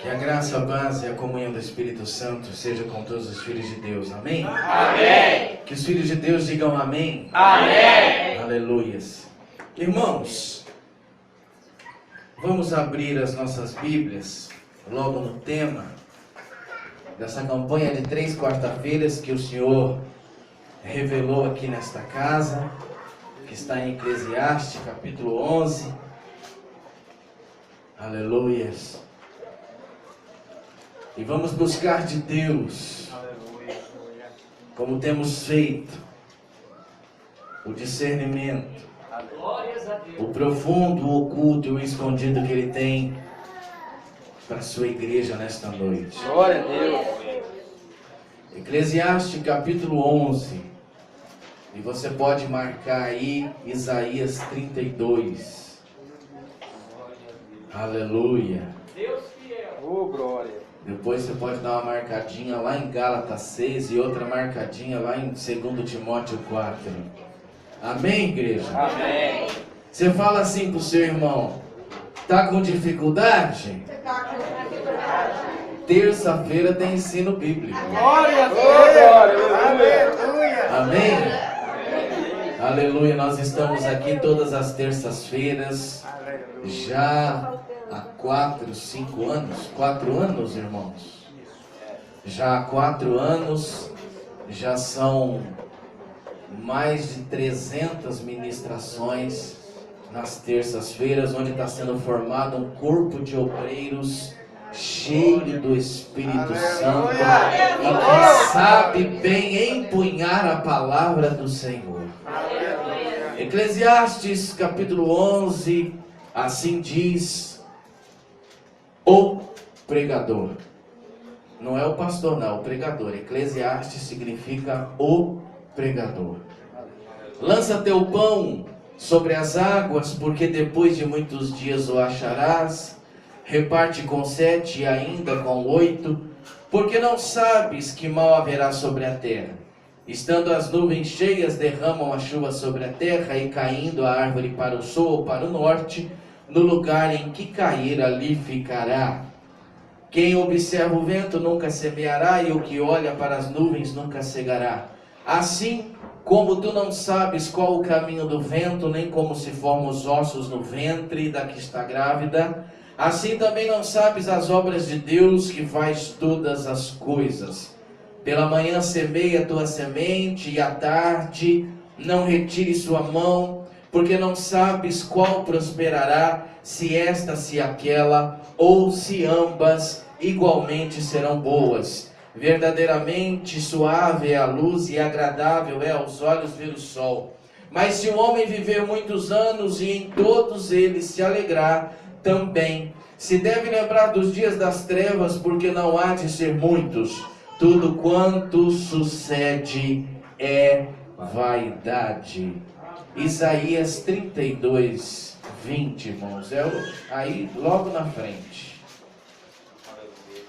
Que a graça, a paz e a comunhão do Espírito Santo seja com todos os filhos de Deus. Amém? Amém. Que os filhos de Deus digam amém. Amém. Aleluias. Irmãos, vamos abrir as nossas Bíblias logo no tema dessa campanha de 3 quarta-feiras que o Senhor revelou aqui nesta casa, que está em Eclesiastes, capítulo 11. Aleluias. E vamos buscar de Deus, como temos feito, o discernimento, o profundo, o oculto e o escondido que Ele tem para a sua igreja nesta noite. Glória a Deus. Eclesiastes capítulo 11. E você pode marcar aí Isaías 32. Aleluia. Deus fiel. Oh, glória. Depois você pode dar uma marcadinha lá em Gálatas 6 e outra marcadinha lá em 2 Timóteo 4. Amém, igreja? Amém. Você fala assim pro seu irmão: tá com dificuldade? Terça-feira tem ensino bíblico. Glória a Deus. Aleluia. Amém? Aleluia. Nós estamos aqui todas as terças-feiras já há 4, 5 anos. 4 anos, irmãos? Já há 4 anos, já são mais de 300 ministrações nas terças-feiras, onde está sendo formado um corpo de obreiros cheio do Espírito Santo e que sabe bem empunhar a palavra do Senhor. Eclesiastes capítulo 11, assim diz o pregador. Não é o pastor, não, é o pregador. Eclesiastes significa o pregador. Lança teu pão sobre as águas, porque depois de muitos dias o acharás. Reparte com 7 e ainda com 8, porque não sabes que mal haverá sobre a terra. Estando as nuvens cheias, derramam a chuva sobre a terra, e caindo a árvore para o sul ou para o norte, no lugar em que cair, ali ficará. Quem observa o vento nunca semeará, e o que olha para as nuvens nunca cegará. Assim como tu não sabes qual o caminho do vento, nem como se formam os ossos no ventre da que está grávida, assim também não sabes as obras de Deus, que faz todas as coisas. Pela manhã semeia a tua semente, e à tarde não retire sua mão, porque não sabes qual prosperará, se esta, se aquela, ou se ambas igualmente serão boas. Verdadeiramente suave é a luz e agradável é aos olhos ver o sol. Mas se o homem viver muitos anos e em todos eles se alegrar, também se deve lembrar dos dias das trevas, porque não há de ser muitos. Tudo quanto sucede é vaidade. Isaías 32, 20, irmãos. Aí logo na frente.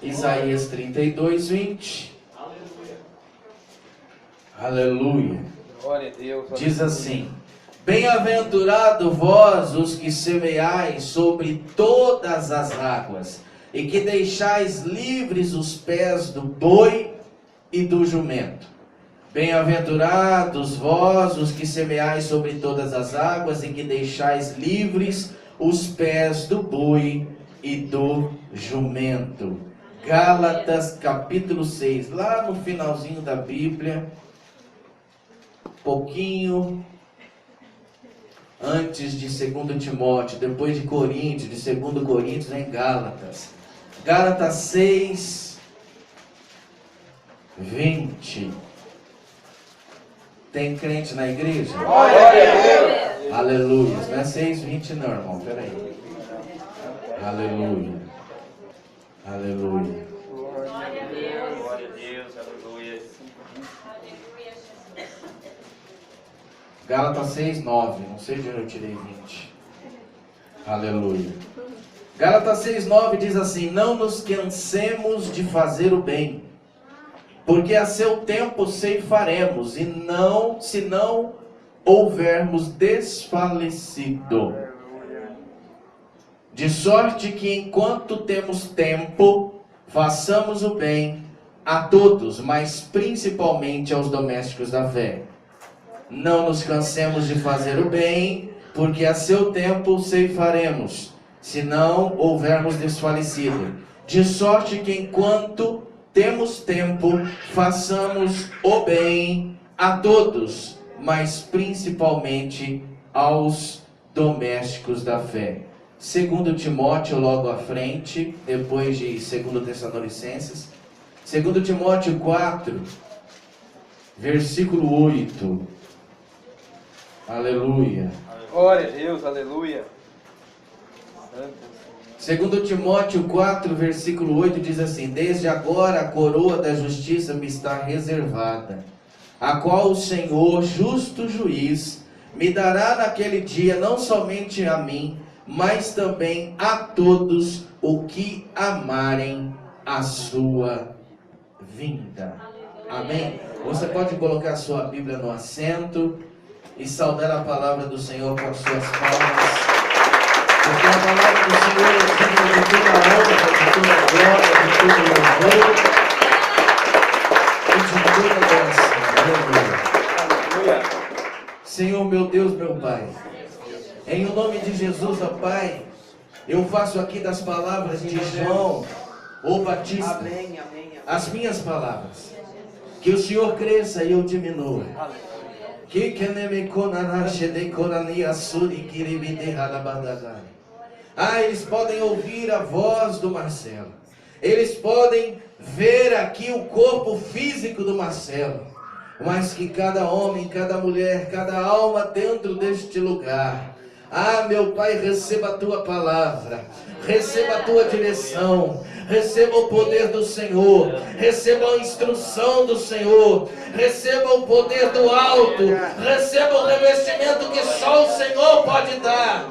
Isaías 32, 20. Aleluia. Glória a Deus. Diz assim: bem-aventurado vós os que semeais sobre todas as águas, e que deixais livres os pés do boi e do jumento. Bem-aventurados vós os que semeais sobre todas as águas, e que deixais livres os pés do boi e do jumento. Gálatas capítulo 6, lá no finalzinho da Bíblia, pouquinho antes de 2 Timóteo, depois de Coríntios, de 2 Coríntios, em Gálatas. Gálatas 6, 20. Tem crente na igreja? Glória a Deus. Aleluia. Não é 6, 20 não, irmão. Peraí. Aleluia. Aleluia. Glória a Deus. Glória a Deus. Aleluia. Gálatas 6, 9. Não sei de onde eu tirei 20. Aleluia. Gálatas 6, 9 diz assim: não nos cansemos de fazer o bem, porque a seu tempo ceifaremos, e não, se não houvermos desfalecido. De sorte que enquanto temos tempo, façamos o bem a todos, mas principalmente aos domésticos da fé. Não nos cansemos de fazer o bem, porque a seu tempo ceifaremos, se não houvermos desfalecido. De sorte que enquanto temos tempo, façamos o bem a todos, mas principalmente aos domésticos da fé. 2 Timóteo logo à frente, depois de 2 Tessalonicenses. 2 Timóteo 4, versículo 8. Aleluia. Glória a Deus, aleluia. 2 Timóteo 4, versículo 8 diz assim: Desde agora a coroa da justiça me está reservada, a qual o Senhor, justo juiz, me dará naquele dia, não somente a mim, mas também a todos o que amarem a sua vinda. Amém? Você pode colocar a sua Bíblia no assento e saudar a palavra do Senhor com as suas palmas, porque a palavra do Senhor é digna de toda honra, de toda glória, de todo louvor e de toda graça. Aleluia. Senhor, meu Deus, meu Pai, em o nome de Jesus, ó Pai, eu faço aqui das palavras de João, o Batista, as minhas palavras, que o Senhor cresça e eu diminua. Eles podem ouvir a voz do Marcelo, eles podem ver aqui o corpo físico do Marcelo, mas que cada homem, cada mulher, cada alma dentro deste lugar, meu Pai, receba a tua palavra, receba a tua direção, receba o poder do Senhor, receba a instrução do Senhor, receba o poder do alto, receba o revestimento que só o Senhor pode dar.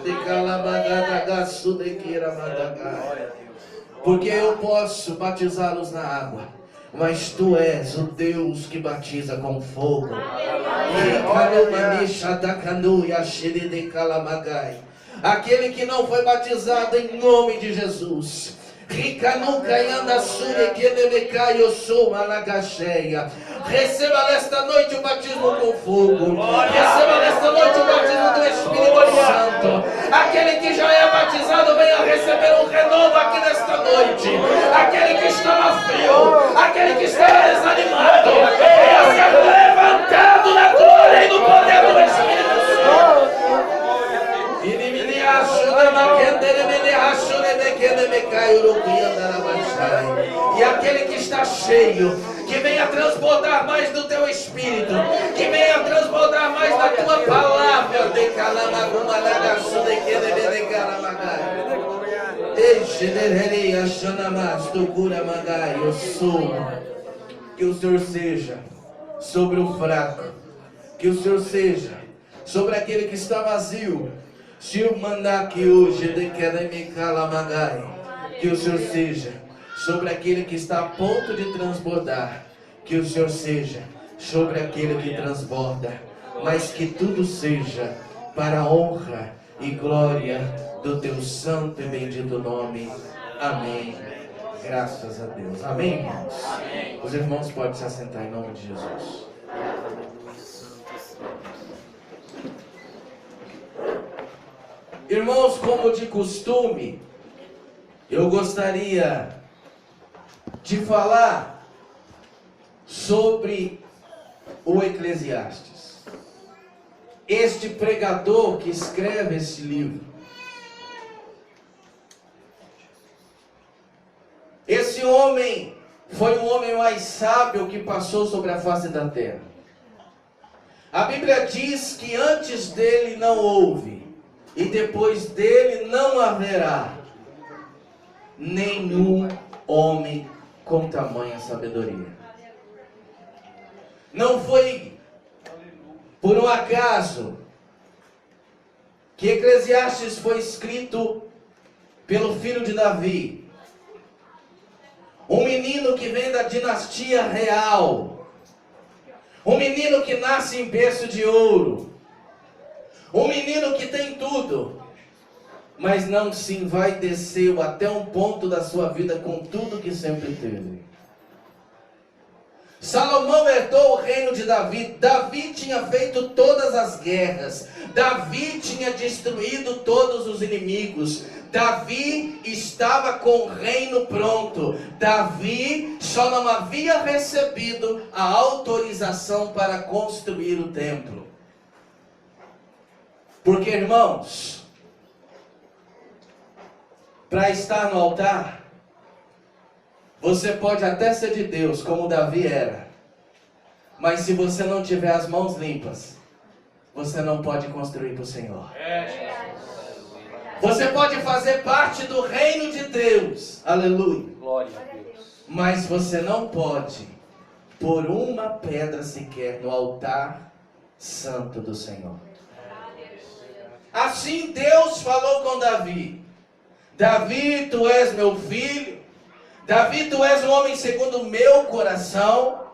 Porque eu posso batizá-los na água, mas tu és o Deus que batiza com fogo. Aquele que não foi batizado em nome de Jesus, receba nesta noite o batismo com fogo, receba nesta noite o batismo do Espírito Santo. Aquele que já é batizado, venha receber um renovo aqui nesta noite. Aquele que estava frio, aquele que estava desanimado, venha ser levantado na glória e no poder do Espírito Santo. E aquele que está cheio, que venha transbordar mais do teu Espírito, que venha transbordar mais da tua palavra. Que o Senhor seja sobre o fraco, que o Senhor seja sobre aquele que está vazio. Se eu mandar que hoje que o Senhor seja sobre aquele que está a ponto de transbordar, que o Senhor seja sobre aquele que transborda, mas que tudo seja para a honra e glória do teu santo e bendito nome. Amém. Graças a Deus. Amém, irmãos? Amém. Os irmãos podem se assentar em nome de Jesus. Irmãos, como de costume, eu gostaria de falar sobre o Eclesiastes. Este pregador que escreve esse livro. Esse homem foi o homem mais sábio que passou sobre a face da terra. A Bíblia diz que antes dele não houve, e depois dele não haverá nenhum homem com tamanha sabedoria. Não foi por um acaso que Eclesiastes foi escrito pelo filho de Davi, um menino que vem da dinastia real, um menino que nasce em berço de ouro, um menino que tem tudo, mas não se envaideceu até um ponto da sua vida com tudo que sempre teve. Salomão herdou o reino de Davi. Davi tinha feito todas as guerras. Davi tinha destruído todos os inimigos. Davi estava com o reino pronto. Davi só não havia recebido a autorização para construir o templo. Porque, irmãos, para estar no altar, você pode até ser de Deus, como Davi era. Mas se você não tiver as mãos limpas, você não pode construir para o Senhor. Você pode fazer parte do reino de Deus. Aleluia. Glória a Deus. Mas você não pode pôr uma pedra sequer no altar santo do Senhor. Assim Deus falou com Davi. Davi, tu és meu filho. Davi, tu és um homem segundo o meu coração.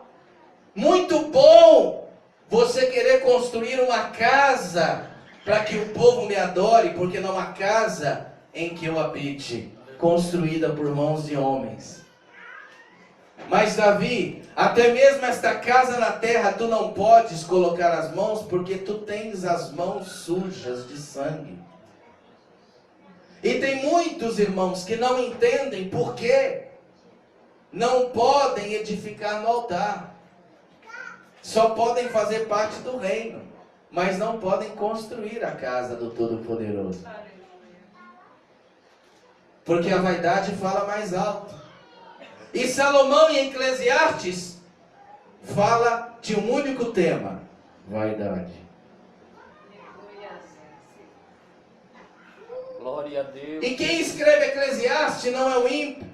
Muito bom você querer construir uma casa para que o povo me adore, porque não há casa em que eu habite, construída por mãos de homens. Mas Davi, até mesmo esta casa na terra tu não podes colocar as mãos, porque tu tens as mãos sujas de sangue. E tem muitos irmãos que não entendem por quê não podem edificar no altar. Só podem fazer parte do reino, mas não podem construir a casa do Todo-Poderoso. Porque a vaidade fala mais alto. E Salomão em Eclesiastes fala de um único tema: vaidade. Glória a Deus. E quem escreve Eclesiastes não é o ímpio.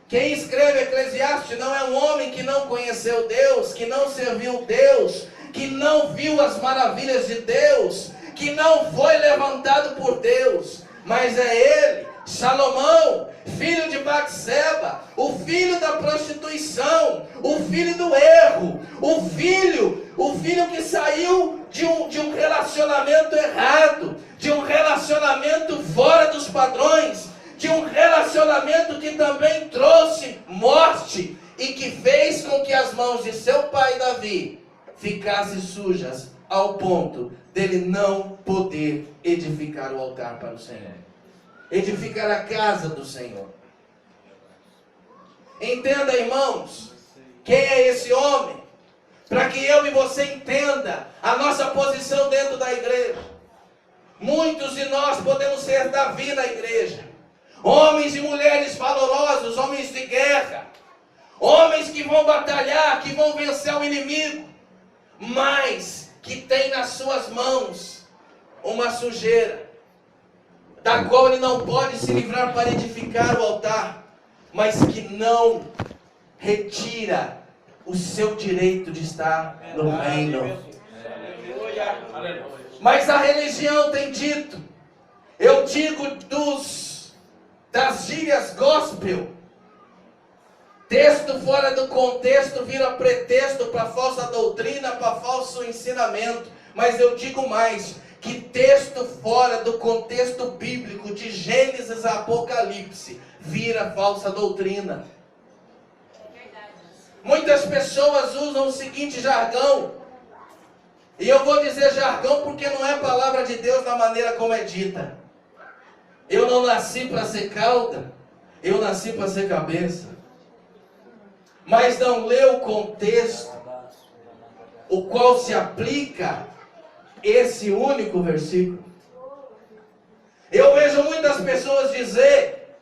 Quem escreve Eclesiastes não é um homem que não conheceu Deus, que não serviu Deus, que não viu as maravilhas de Deus, que não foi levantado por Deus, mas é ele, Salomão, filho de Batseba, o filho da prostituição, o filho do erro, o filho que saiu de um relacionamento errado, de um relacionamento fora dos padrões, de um relacionamento que também trouxe morte e que fez com que as mãos de seu pai Davi ficassem sujas ao ponto dele não poder edificar o altar para o Senhor, edificar a casa do Senhor. Entenda, irmãos, quem é esse homem, para que eu e você entenda a nossa posição dentro da igreja. Muitos de nós podemos ser Davi na igreja. Homens e mulheres valorosos, homens de guerra, homens que vão batalhar, que vão vencer o inimigo, mas que tem nas suas mãos uma sujeira, da qual ele não pode se livrar para edificar o altar, mas que não retira o seu direito de estar no reino. Mas a religião tem dito, eu digo das gírias gospel, texto fora do contexto vira pretexto para falsa doutrina, para falso ensinamento. Mas eu digo mais, que texto fora do contexto bíblico de Gênesis a Apocalipse vira falsa doutrina. Muitas pessoas usam o seguinte jargão, e eu vou dizer jargão porque não é a palavra de Deus da maneira como é dita. Eu não nasci para ser cauda, eu nasci para ser cabeça. Mas não lê o contexto, o qual se aplica esse único versículo. Eu vejo muitas pessoas dizer: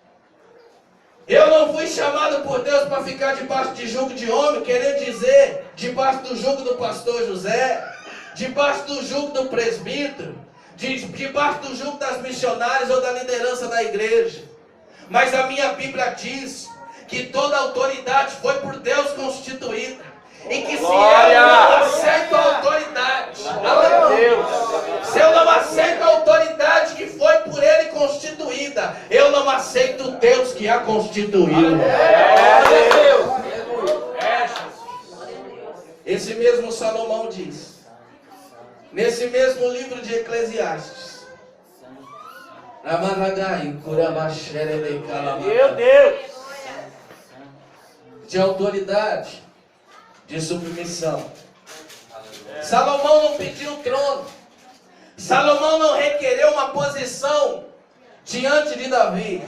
eu não fui chamado por Deus para ficar debaixo de jugo de homem, querendo dizer, debaixo do jugo do pastor José, debaixo do jugo do presbítero, debaixo do jugo das missionárias ou da liderança da igreja. Mas a minha Bíblia diz que toda autoridade foi por Deus constituída, e que se eu não aceito a autoridade, se eu não aceito a autoridade que foi por Ele constituída, eu não aceito o Deus que a constituiu. Esse mesmo Salomão diz, nesse mesmo livro de Eclesiastes, Meu Deus. De autoridade, de submissão. Salomão não pediu o trono. Salomão não requereu uma posição diante de Davi.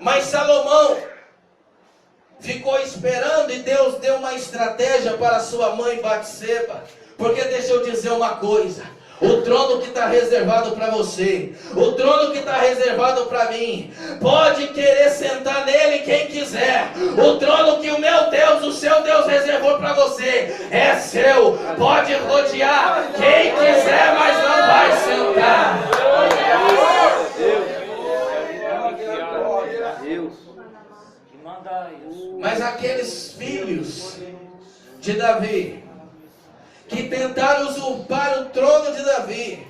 Mas Salomão ficou esperando e Deus deu uma estratégia para sua mãe Batseba. Porque deixa eu dizer uma coisa. O trono que está reservado para você, o trono que está reservado para mim, pode querer sentar nele quem quiser. O trono que o meu Deus, o seu Deus reservou para você, é seu. Pode rodear quem quiser, mas não vai sentar. Mas aqueles filhos de Davi, que tentaram usurpar o trono de Davi,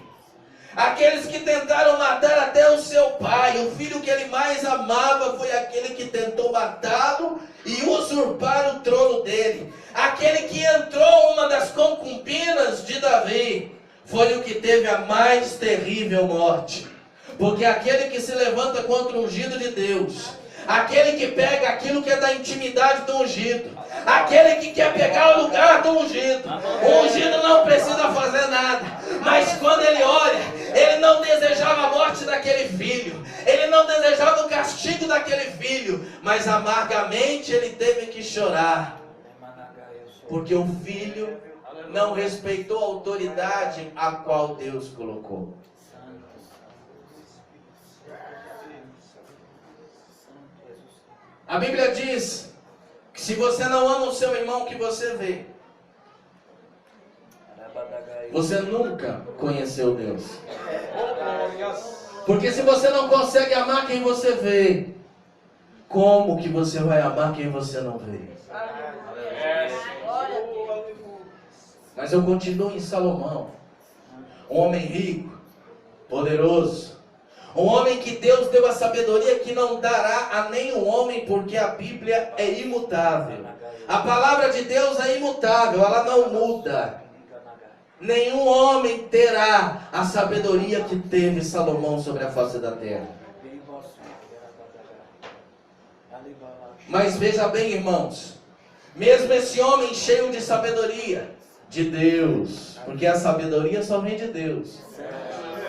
aqueles que tentaram matar até o seu pai, o filho que ele mais amava foi aquele que tentou matá-lo e usurpar o trono dele. Aquele que entrou uma das concubinas de Davi foi o que teve a mais terrível morte. Porque aquele que se levanta contra o ungido de Deus, aquele que pega aquilo que é da intimidade do ungido, aquele que quer pegar o lugar do ungido, o ungido não precisa fazer nada. Mas quando ele olha, ele não desejava a morte daquele filho, ele não desejava o castigo daquele filho, mas amargamente ele teve que chorar, porque o filho não respeitou a autoridade a qual Deus colocou. A Bíblia diz que se você não ama o seu irmão que você vê, você nunca conheceu Deus. Porque se você não consegue amar quem você vê, como que você vai amar quem você não vê? Mas eu continuo em Salomão, um homem rico, poderoso, um homem que Deus deu a sabedoria que não dará a nenhum homem, porque a Bíblia é imutável. A palavra de Deus é imutável, ela não muda. Nenhum homem terá a sabedoria que teve Salomão sobre a face da terra. Mas veja bem, irmãos, mesmo esse homem cheio de sabedoria, de Deus, porque a sabedoria só vem de Deus.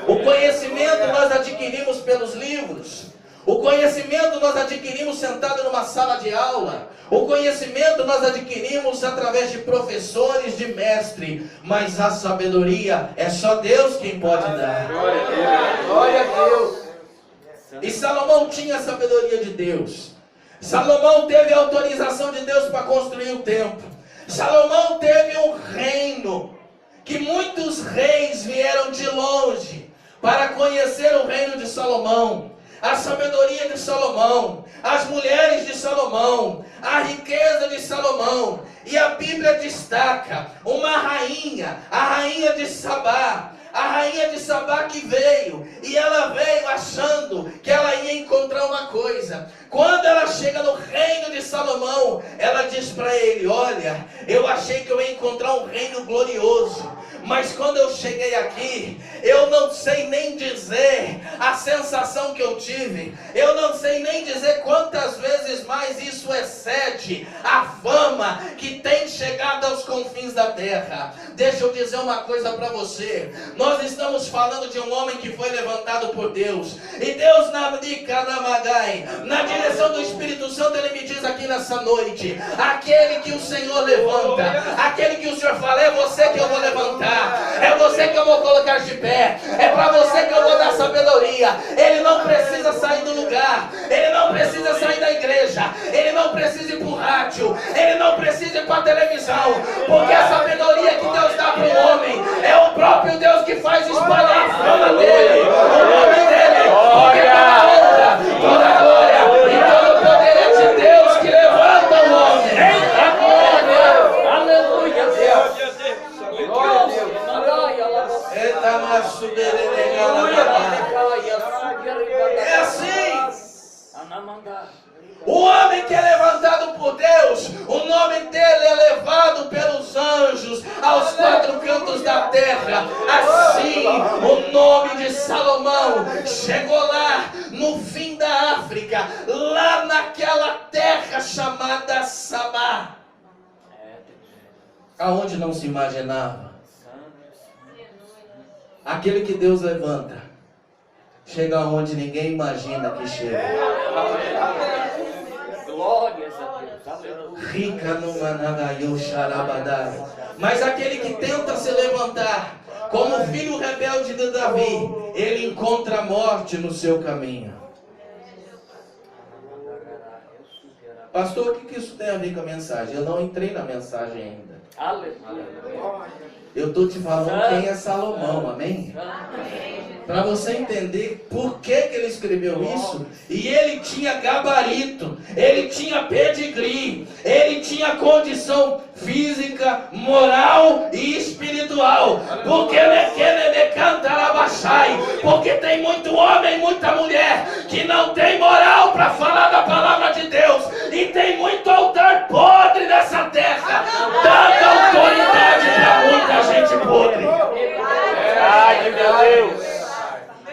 O conhecimento nós adquirimos pelos livros. O conhecimento nós adquirimos sentado numa sala de aula. O conhecimento nós adquirimos através de professores, de mestre. Mas a sabedoria é só Deus quem pode dar. Glória a Deus. E Salomão tinha a sabedoria de Deus. Salomão teve a autorização de Deus para construir o templo. Salomão teve um reino que muitos reis vieram de longe para conhecer o reino de Salomão, a sabedoria de Salomão, as mulheres de Salomão, a riqueza de Salomão. E a Bíblia destaca uma rainha, a rainha de Sabá. A rainha de Sabá que veio, e ela veio achando que ela ia encontrar uma coisa. Quando ela chega no reino de Salomão, ela diz para ele: olha, eu achei que eu ia encontrar um reino glorioso, mas quando eu cheguei aqui, eu não sei nem dizer a sensação que eu tive, eu não sei nem dizer quantas vezes mais isso excede a fama que tem chegado aos confins da terra. Deixa eu dizer uma coisa para você. Nós estamos falando de um homem que foi levantado por Deus. E Deus, na direção do Espírito Santo, Ele me diz aqui nessa noite: aquele que o Senhor levanta, aquele que o Senhor fala, é você que eu vou levantar, é você que eu vou colocar de pé, é para você que eu vou dar sabedoria. Ele não precisa sair do lugar, ele não precisa sair da igreja, ele não precisa ir para o rádio, ele não precisa ir para a televisão, porque a sabedoria que Deus dá para o homem é o próprio Deus que faz espalhar a fama dele, o nome dele, porque toda honra, toda glória e todo poder é de Deus que levanta o homem. Aleluia, Deus. Glória a Deus. É assim. O homem que é levantado por Deus, o nome dele é levado pelos anjos aos quatro cantos da terra. Assim, Sabá, aonde não se imaginava. Aquele que Deus levanta, chega aonde ninguém imagina que chega. Glórias a Deus. Rica no managayo xarabadai. Mas aquele que tenta se levantar, como o filho rebelde de Davi, ele encontra a morte no seu caminho. Pastor, o que isso tem a ver com a mensagem? Eu não entrei na mensagem ainda. Eu estou te falando quem é Salomão, amém? Para você entender por que ele escreveu isso. E ele tinha gabarito, ele tinha pedigree, ele tinha condição física, moral e espiritual. Porque tem muito homem, muita mulher que não tem moral para falar da palavra de Deus. E tem muito altar podre nessa terra, dando autoridade para muita gente podre. Ai, meu Deus.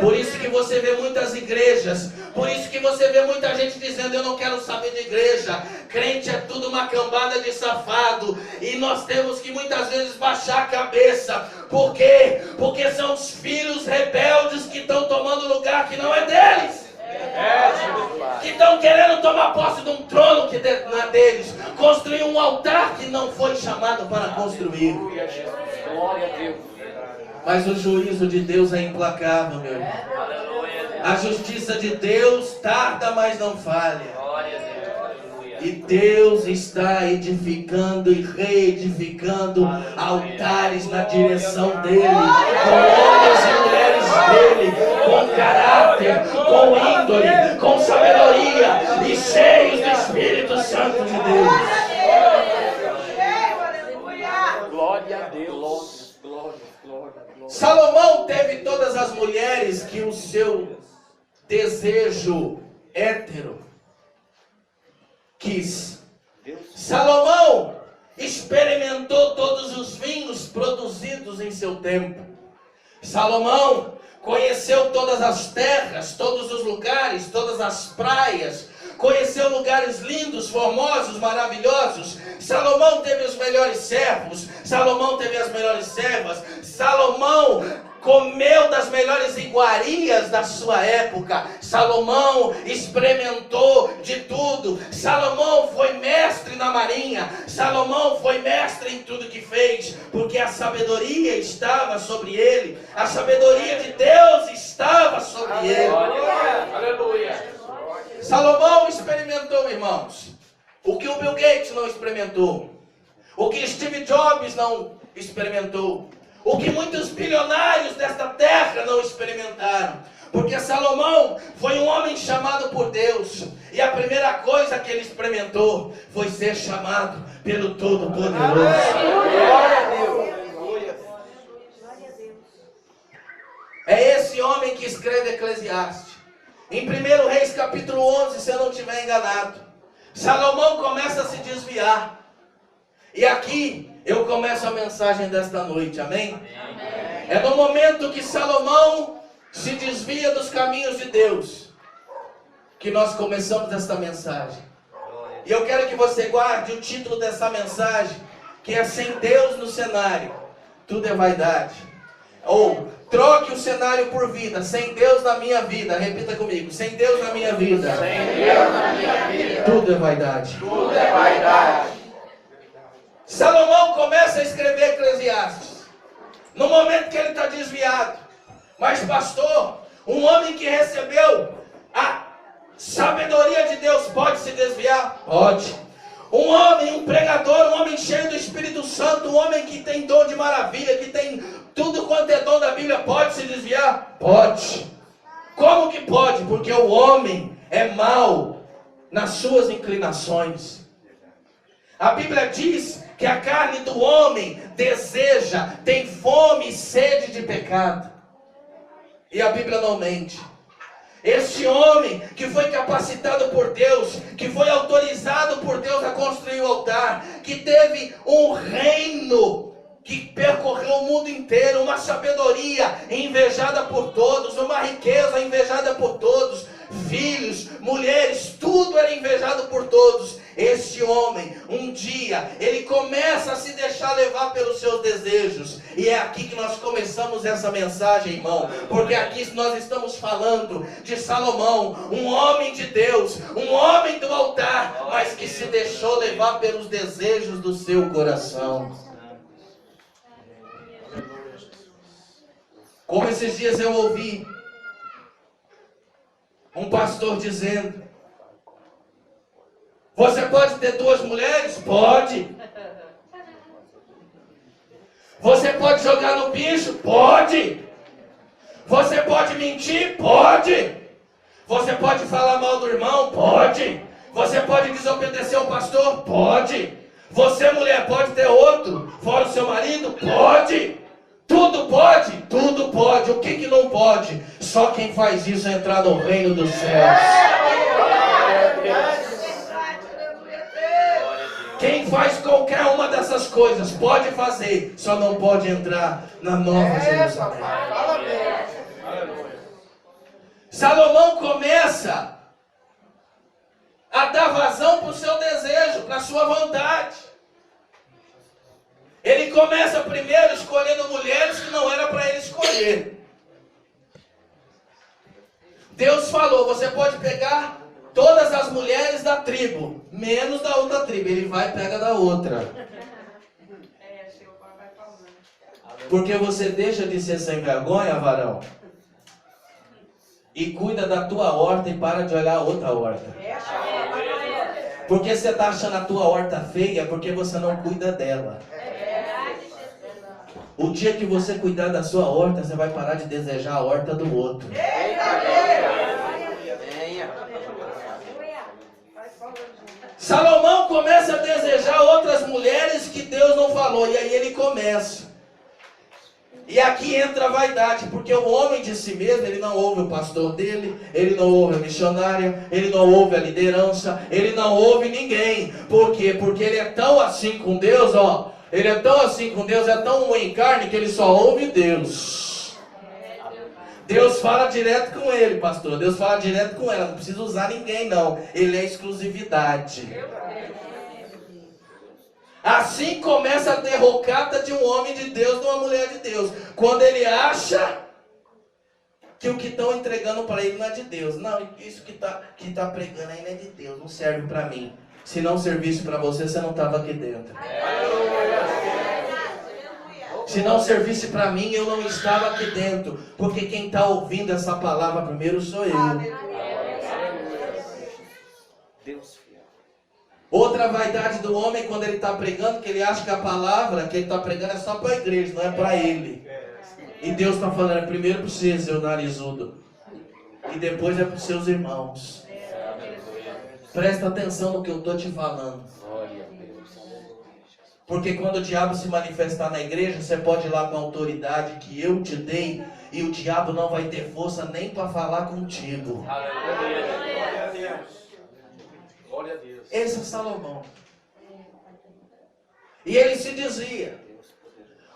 Por isso que você vê muitas igrejas, por isso que você vê muita gente dizendo: eu não quero saber de igreja, crente é tudo uma cambada de safado. E nós temos que muitas vezes baixar a cabeça. Por quê? Porque são os filhos rebeldes que estão tomando lugar que não é deles. Que estão querendo tomar posse de um trono que não é deles, construir um altar que não foi chamado para construir. Glória a Deus. Mas o juízo de Deus é implacável, meu irmão. A justiça de Deus tarda, mas não falha. Glória a Deus. E Deus está edificando e reedificando altares na direção dele, com homens e mulheres dele, com caráter, com índole, com sabedoria e cheios do Espírito Santo de Deus. Glória a Deus. Salomão teve todas as mulheres que o seu desejo hétero quis. Salomão experimentou todos os vinhos produzidos em seu tempo. Salomão conheceu todas as terras, todos os lugares, todas as praias. Conheceu lugares lindos, formosos, maravilhosos. Salomão teve os melhores servos. Salomão teve as melhores servas. Salomão comeu das melhores iguarias da sua época. Salomão experimentou de tudo. Salomão foi mestre na marinha. Salomão foi mestre em tudo que fez, porque a sabedoria estava sobre ele. A sabedoria de Deus estava sobre ele. Aleluia. Salomão experimentou, irmãos, o que o Bill Gates não experimentou, o que Steve Jobs não experimentou, o que muitos bilionários desta terra não experimentaram. Porque Salomão foi um homem chamado por Deus, e a primeira coisa que ele experimentou foi ser chamado pelo Todo-Poderoso. Glória a Deus. É esse homem que escreve Eclesiastes. Em 1 Reis capítulo 11, se eu não estiver enganado, Salomão começa a se desviar. E aqui eu começo a mensagem desta noite, amém? Amém. É no momento que Salomão se desvia dos caminhos de Deus que nós começamos esta mensagem. E eu quero que você guarde o título dessa mensagem, que é: sem Deus no cenário, tudo é vaidade. Ou troque o cenário por vida. Sem Deus na minha vida. Repita comigo: sem Deus na minha vida, Sem Deus na minha vida, tudo é vaidade. tudo é vaidade. Salomão começa a escrever Eclesiastes no momento que ele está desviado. Mas pastor, um homem que recebeu a sabedoria de Deus pode se desviar? Pode. Um homem, um pregador, um homem cheio do Espírito Santo, um homem que tem dom de maravilha, que tem tudo quanto é dom da Bíblia, pode se desviar? Pode. Como que pode? Porque o homem é mau nas suas inclinações. A Bíblia diz que a carne do homem deseja, tem fome e sede de pecado. E a Bíblia não mente. Esse homem que foi capacitado por Deus, que foi autorizado por Deus a construir o altar, que teve um reino que percorreu o mundo inteiro, uma sabedoria invejada por todos, uma riqueza invejada por todos, filhos, mulheres, tudo era invejado por todos. Esse este homem, um dia, ele começa a se deixar levar pelos seus desejos. E é aqui que nós começamos essa mensagem, irmão. Porque aqui nós estamos falando de Salomão, um homem de Deus, um homem do altar, mas que se deixou levar pelos desejos do seu coração. Como esses dias eu ouvi um pastor dizendo: você pode ter 2 mulheres? Pode. Você pode jogar no bicho? Pode. Você pode mentir? Pode. Você pode falar mal do irmão? Pode. Você pode desobedecer ao pastor? Pode. Você, mulher, pode ter outro fora o seu marido? Pode. Tudo pode? Tudo pode. O que não pode? Só quem faz isso é entrar no reino dos céus. Quem faz qualquer uma dessas coisas pode fazer, só não pode entrar na Nova Jerusalém. Salomão começa a dar vazão para o seu desejo, para a sua vontade. Ele começa primeiro escolhendo mulheres que não era para ele escolher. Deus falou: você pode pegar todas as mulheres da tribo, menos da outra tribo. Ele vai e pega da outra. Porque você deixa de ser sem vergonha, varão, e cuida da tua horta e para de olhar a outra horta. Porque você está achando a tua horta feia porque você não cuida dela. O dia que você cuidar da sua horta, você vai parar de desejar a horta do outro. Salomão começa a desejar outras mulheres que Deus não falou. E aí ele começa. E aqui entra a vaidade, porque o homem de si mesmo, ele não ouve o pastor dele, ele não ouve a missionária, ele não ouve a liderança, ele não ouve ninguém. Por quê? Porque ele é tão assim com Deus, ó. Ele é tão assim com Deus, é tão um em carne, que ele só ouve Deus. Deus fala direto com ele, pastor. Deus fala direto com ela. Não precisa usar ninguém, não. Ele é exclusividade. Assim começa a derrocada de um homem de Deus, de uma mulher de Deus. Quando ele acha que o que estão entregando para ele não é de Deus. Não, isso que tá pregando aí não é de Deus. Não serve para mim. Se não servisse para você, você não estava aqui dentro. Se não servisse para mim, eu não estava aqui dentro. Porque quem está ouvindo essa palavra primeiro sou eu. Outra vaidade do homem quando ele está pregando, que ele acha que a palavra que ele está pregando é só para a igreja, não é para ele. E Deus está falando, é primeiro para você, seu narizudo. E depois é para os seus irmãos. Presta atenção no que eu estou te falando. Porque quando o diabo se manifestar na igreja, você pode ir lá com a autoridade que eu te dei, e o diabo não vai ter força nem para falar contigo. Glória a Deus. Esse é Salomão. E ele se desvia.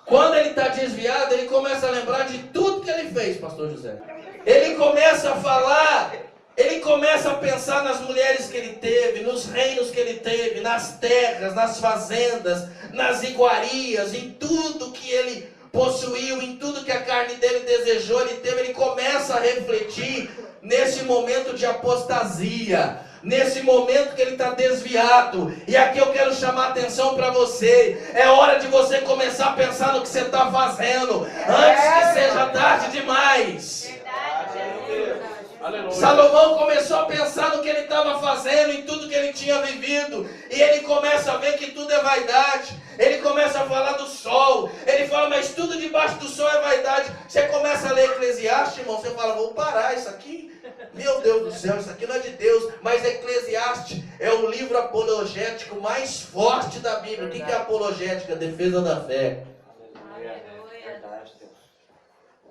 Quando ele está desviado, ele começa a lembrar de tudo que ele fez, pastor José. Ele começa a falar, ele começa a pensar nas mulheres que ele teve, nos reinos que ele teve, nas terras, nas fazendas, nas iguarias, em tudo que ele possuiu, em tudo que a carne dele desejou, ele teve. Ele começa a refletir nesse momento de apostasia, nesse momento que ele está desviado. E aqui eu quero chamar a atenção para você. É hora de você começar a pensar no que você está fazendo, antes que seja tarde demais. Salomão começou a pensar no que ele estava fazendo, em tudo que ele tinha vivido, e ele começa a ver que tudo é vaidade. Ele começa a falar do sol. Ele fala, mas tudo debaixo do sol é vaidade. Você começa a ler Eclesiastes, irmão, você fala, vou parar isso aqui. Meu Deus do céu, isso aqui não é de Deus. Mas Eclesiastes é o livro apologético mais forte da Bíblia. O que é apologética? Defesa da fé.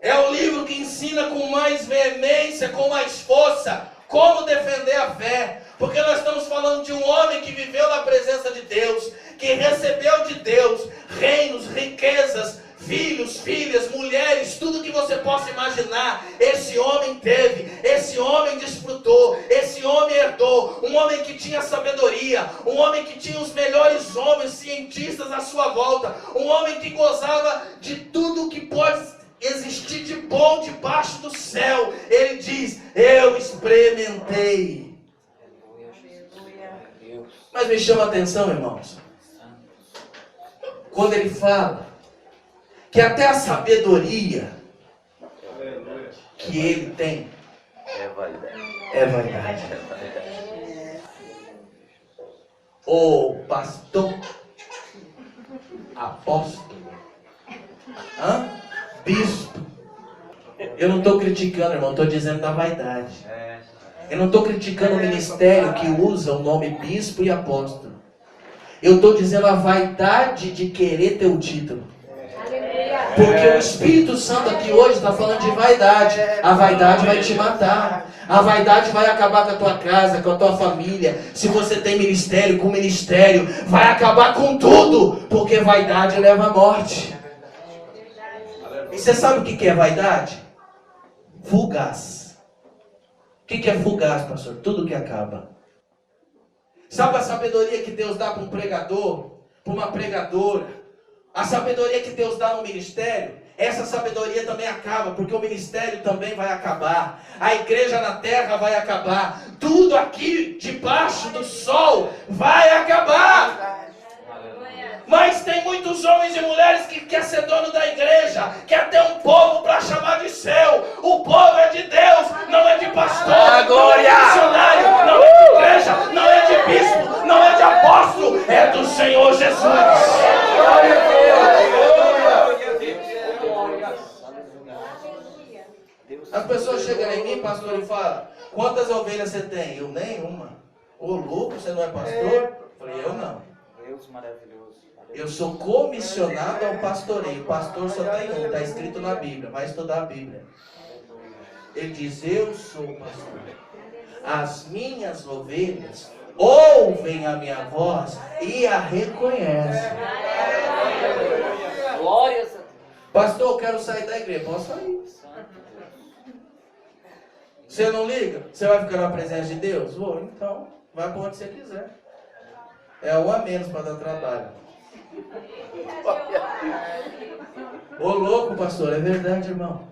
É o livro que ensina com mais veemência, com mais força, como defender a fé. Porque nós estamos falando de um homem que viveu na presença de Deus, que recebeu de Deus reinos, riquezas, filhos, filhas, mulheres, tudo que você possa imaginar. Esse homem teve, esse homem desfrutou, esse homem herdou. Um homem que tinha sabedoria, um homem que que tinha os melhores homens, cientistas à sua volta. Um homem que gozava de tudo que pode existir de bom debaixo do céu. Ele diz: eu experimentei. Mas me chama a atenção, irmãos, quando ele fala que até a sabedoria que ele tem é vaidade. O pastor, apóstolo, bispo. Eu não estou criticando, irmão, estou dizendo da vaidade. Eu não estou criticando o ministério que usa o nome bispo e apóstolo. Eu estou dizendo a vaidade de querer ter o título. Porque o Espírito Santo aqui hoje está falando de vaidade. A vaidade vai te matar. A vaidade vai acabar com a tua casa, com a tua família. Se você tem ministério, com ministério, vai acabar com tudo. Porque vaidade leva à morte. E você sabe o que é vaidade? Fugaz. O que é fugaz, pastor? Tudo que acaba. Sabe a sabedoria que Deus dá para um pregador, para uma pregadora? A sabedoria que Deus dá no ministério, essa sabedoria também acaba, porque o ministério também vai acabar. A igreja na terra vai acabar. Tudo aqui debaixo do sol vai acabar. Mas tem muitos homens e mulheres que querem ser dono da igreja, quer ter um povo para chamar de seu. O povo é de Deus, não é de pastor, não é de missionário, não é de igreja, não é de bispo, não é de apóstolo, é do Senhor Jesus. Glória a Deus. As pessoas chegam em mim, pastor, e falam: quantas ovelhas você tem? Eu, nenhuma. Ô louco, você não é pastor? Eu falei: eu não. Deus maravilhoso. Eu sou comissionado ao pastoreio. O pastor só tem um, está escrito na Bíblia. Vai estudar a Bíblia. Ele diz: eu sou o pastor. As minhas ovelhas ouvem a minha voz e a reconhecem. Glórias a Deus. Pastor, eu quero sair da igreja. Posso sair. Você não liga? Você vai ficar na presença de Deus? Vou, então. Vai para onde você quiser. É um a menos para dar trabalho. Ô louco, pastor, é verdade, irmão.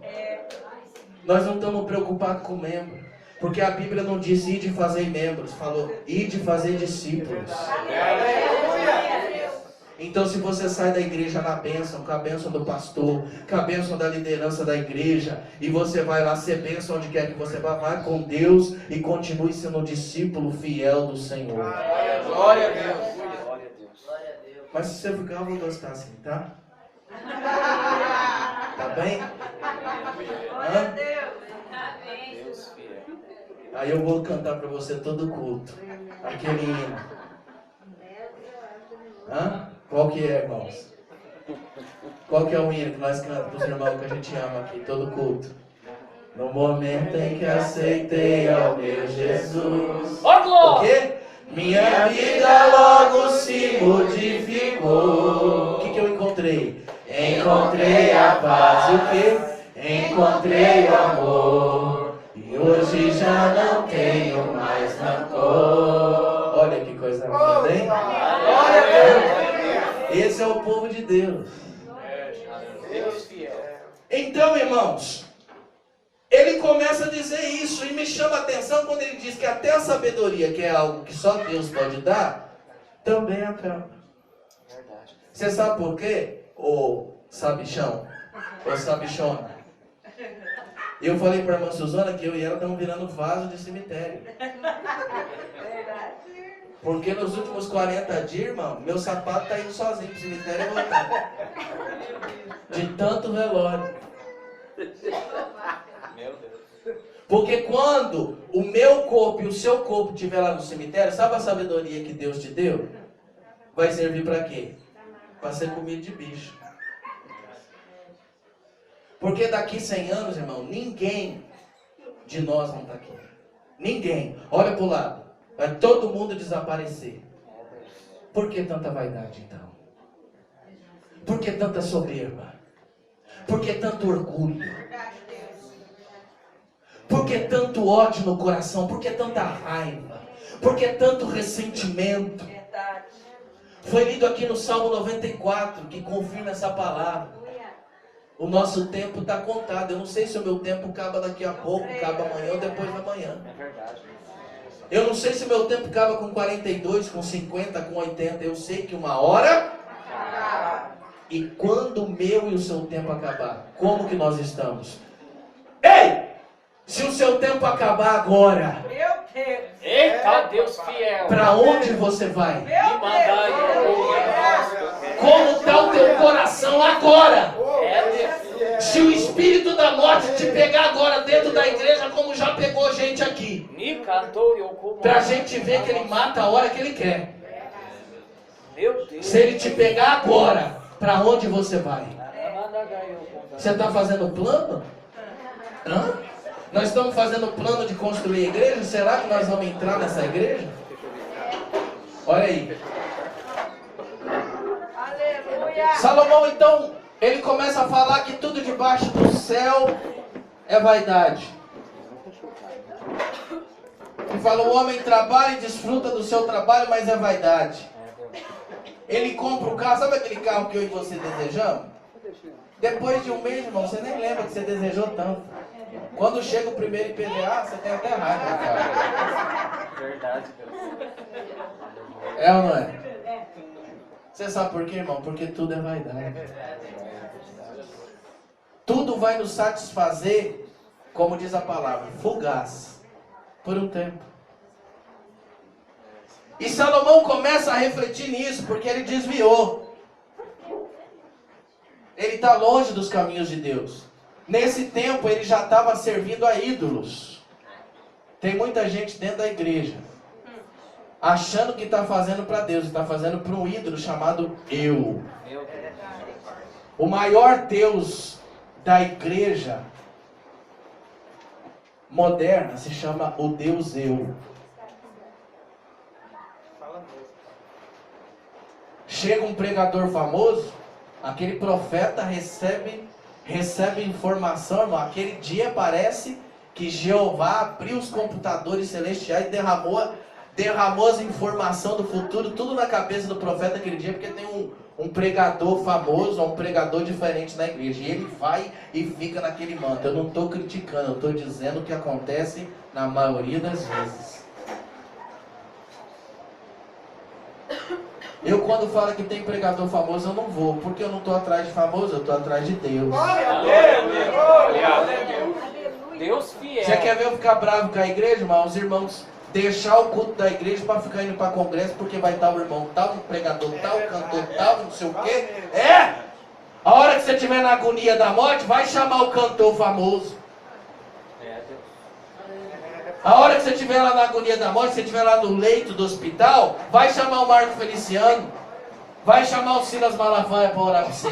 Nós não estamos preocupados com membro, porque a Bíblia não diz ir de fazer membros, falou ir de fazer discípulos. Então, se você sai da igreja na bênção, com a bênção do pastor, com a bênção da liderança da igreja, e você vai lá ser bênção onde quer que você vá, vai com Deus e continue sendo um discípulo fiel do Senhor. Glória a Deus. Mas se você ficar, eu vou gostar assim, tá? Tá bem? Hã? Aí eu vou cantar pra você todo culto. Aquele hino. Hã? Qual que é, irmãos? Qual que é o hino que nós cantamos pros irmãos que a gente ama aqui, todo culto? No momento em que aceitei ao meu Jesus. O quê? Minha vida logo se modificou. O que eu encontrei? Encontrei a paz e o quê? Encontrei o amor. E hoje já não tenho mais rancor. Olha que coisa linda, hein? Glória a Deus. Esse é o povo de Deus. Deus fiel. Então, irmãos, ele começa a dizer isso e me chama a atenção quando ele diz que até a sabedoria, que é algo que só Deus pode dar, também acaba. Verdade. Você sabe por quê? Ô sabichão, ô sabichona. Eu falei para a irmã Suzana que eu e ela estamos virando vaso de cemitério. Porque nos últimos 40 dias, irmão, meu sapato está indo sozinho para o cemitério e voltando. De tanto velório. Meu Deus. Porque quando o meu corpo e o seu corpo estiver lá no cemitério, sabe a sabedoria que Deus te deu? Vai servir para quê? Para ser comida de bicho. Porque daqui 100 anos, irmão, ninguém de nós não está aqui. Ninguém. Olha para o lado. Vai todo mundo desaparecer. Por que tanta vaidade, então? Por que tanta soberba? Por que tanto orgulho? Por que tanto ódio no coração? Por que tanta raiva? Por que tanto ressentimento? Foi lido aqui no Salmo 94, que confirma essa palavra. O nosso tempo está contado. Eu não sei se o meu tempo acaba daqui a pouco, acaba amanhã ou depois da manhã. É verdade. Eu não sei se o meu tempo acaba com 42, com 50, com 80. Eu sei que uma hora... E quando o meu e o seu tempo acabar, como que nós estamos? Ei! Se o seu tempo acabar agora, Eita, Deus fiel. para onde você vai? Me mandar Como está o teu coração agora? Deus. Se o espírito da morte te pegar agora dentro da igreja, como já pegou gente aqui, Me cantou e eu como. pra gente ver que ele mata a hora que ele quer. Meu Deus. Se ele te pegar agora, pra onde você vai? Você está fazendo plano? Hã? Nós estamos fazendo plano de construir a igreja? Será que nós vamos entrar nessa igreja? Olha aí. Aleluia. Salomão, então, ele começa a falar que tudo debaixo do céu é vaidade. Ele fala, o homem trabalha e desfruta do seu trabalho, mas é vaidade. Ele compra o carro, sabe aquele carro que eu e você desejamos? Depois de um mês, irmão, você nem lembra que você desejou tanto. Quando chega o primeiro IPVA, você tem até raiva do carro. Verdade, Deus. É ou não é? Você sabe por quê, irmão? Porque tudo é vaidade. Tudo vai nos satisfazer, como diz a palavra, fugaz, por um tempo. E Salomão começa a refletir nisso, porque ele desviou. Ele está longe dos caminhos de Deus. Nesse tempo ele já estava servindo a ídolos. Tem muita gente dentro da igreja achando que está fazendo para Deus, está fazendo para um ídolo chamado eu. Meu Deus. O maior Deus da igreja moderna se chama o Deus eu. Chega um pregador famoso, aquele profeta recebe informação, irmão. Aquele dia parece que Jeová abriu os computadores celestiais e derramou as informações do futuro, tudo na cabeça do profeta aquele dia, porque tem um pregador famoso, um pregador diferente na igreja. E ele vai e fica naquele manto. Eu não estou criticando, eu estou dizendo o que acontece na maioria das vezes. Eu quando falo que tem pregador famoso, eu não vou, porque eu não estou atrás de famoso, eu estou atrás de Deus. Deus fiel. Você quer ver eu ficar bravo com a igreja, irmão? Os irmãos deixar o culto da igreja para ficar indo para congresso, porque vai estar o irmão tal, um pregador tal, um cantor tal, não sei o quê. É! A hora que você estiver na agonia da morte, vai chamar o cantor famoso. A hora que você estiver lá na agonia da morte, você estiver lá no leito do hospital, vai chamar o Marco Feliciano, vai chamar o Silas Malafaia para orar para você.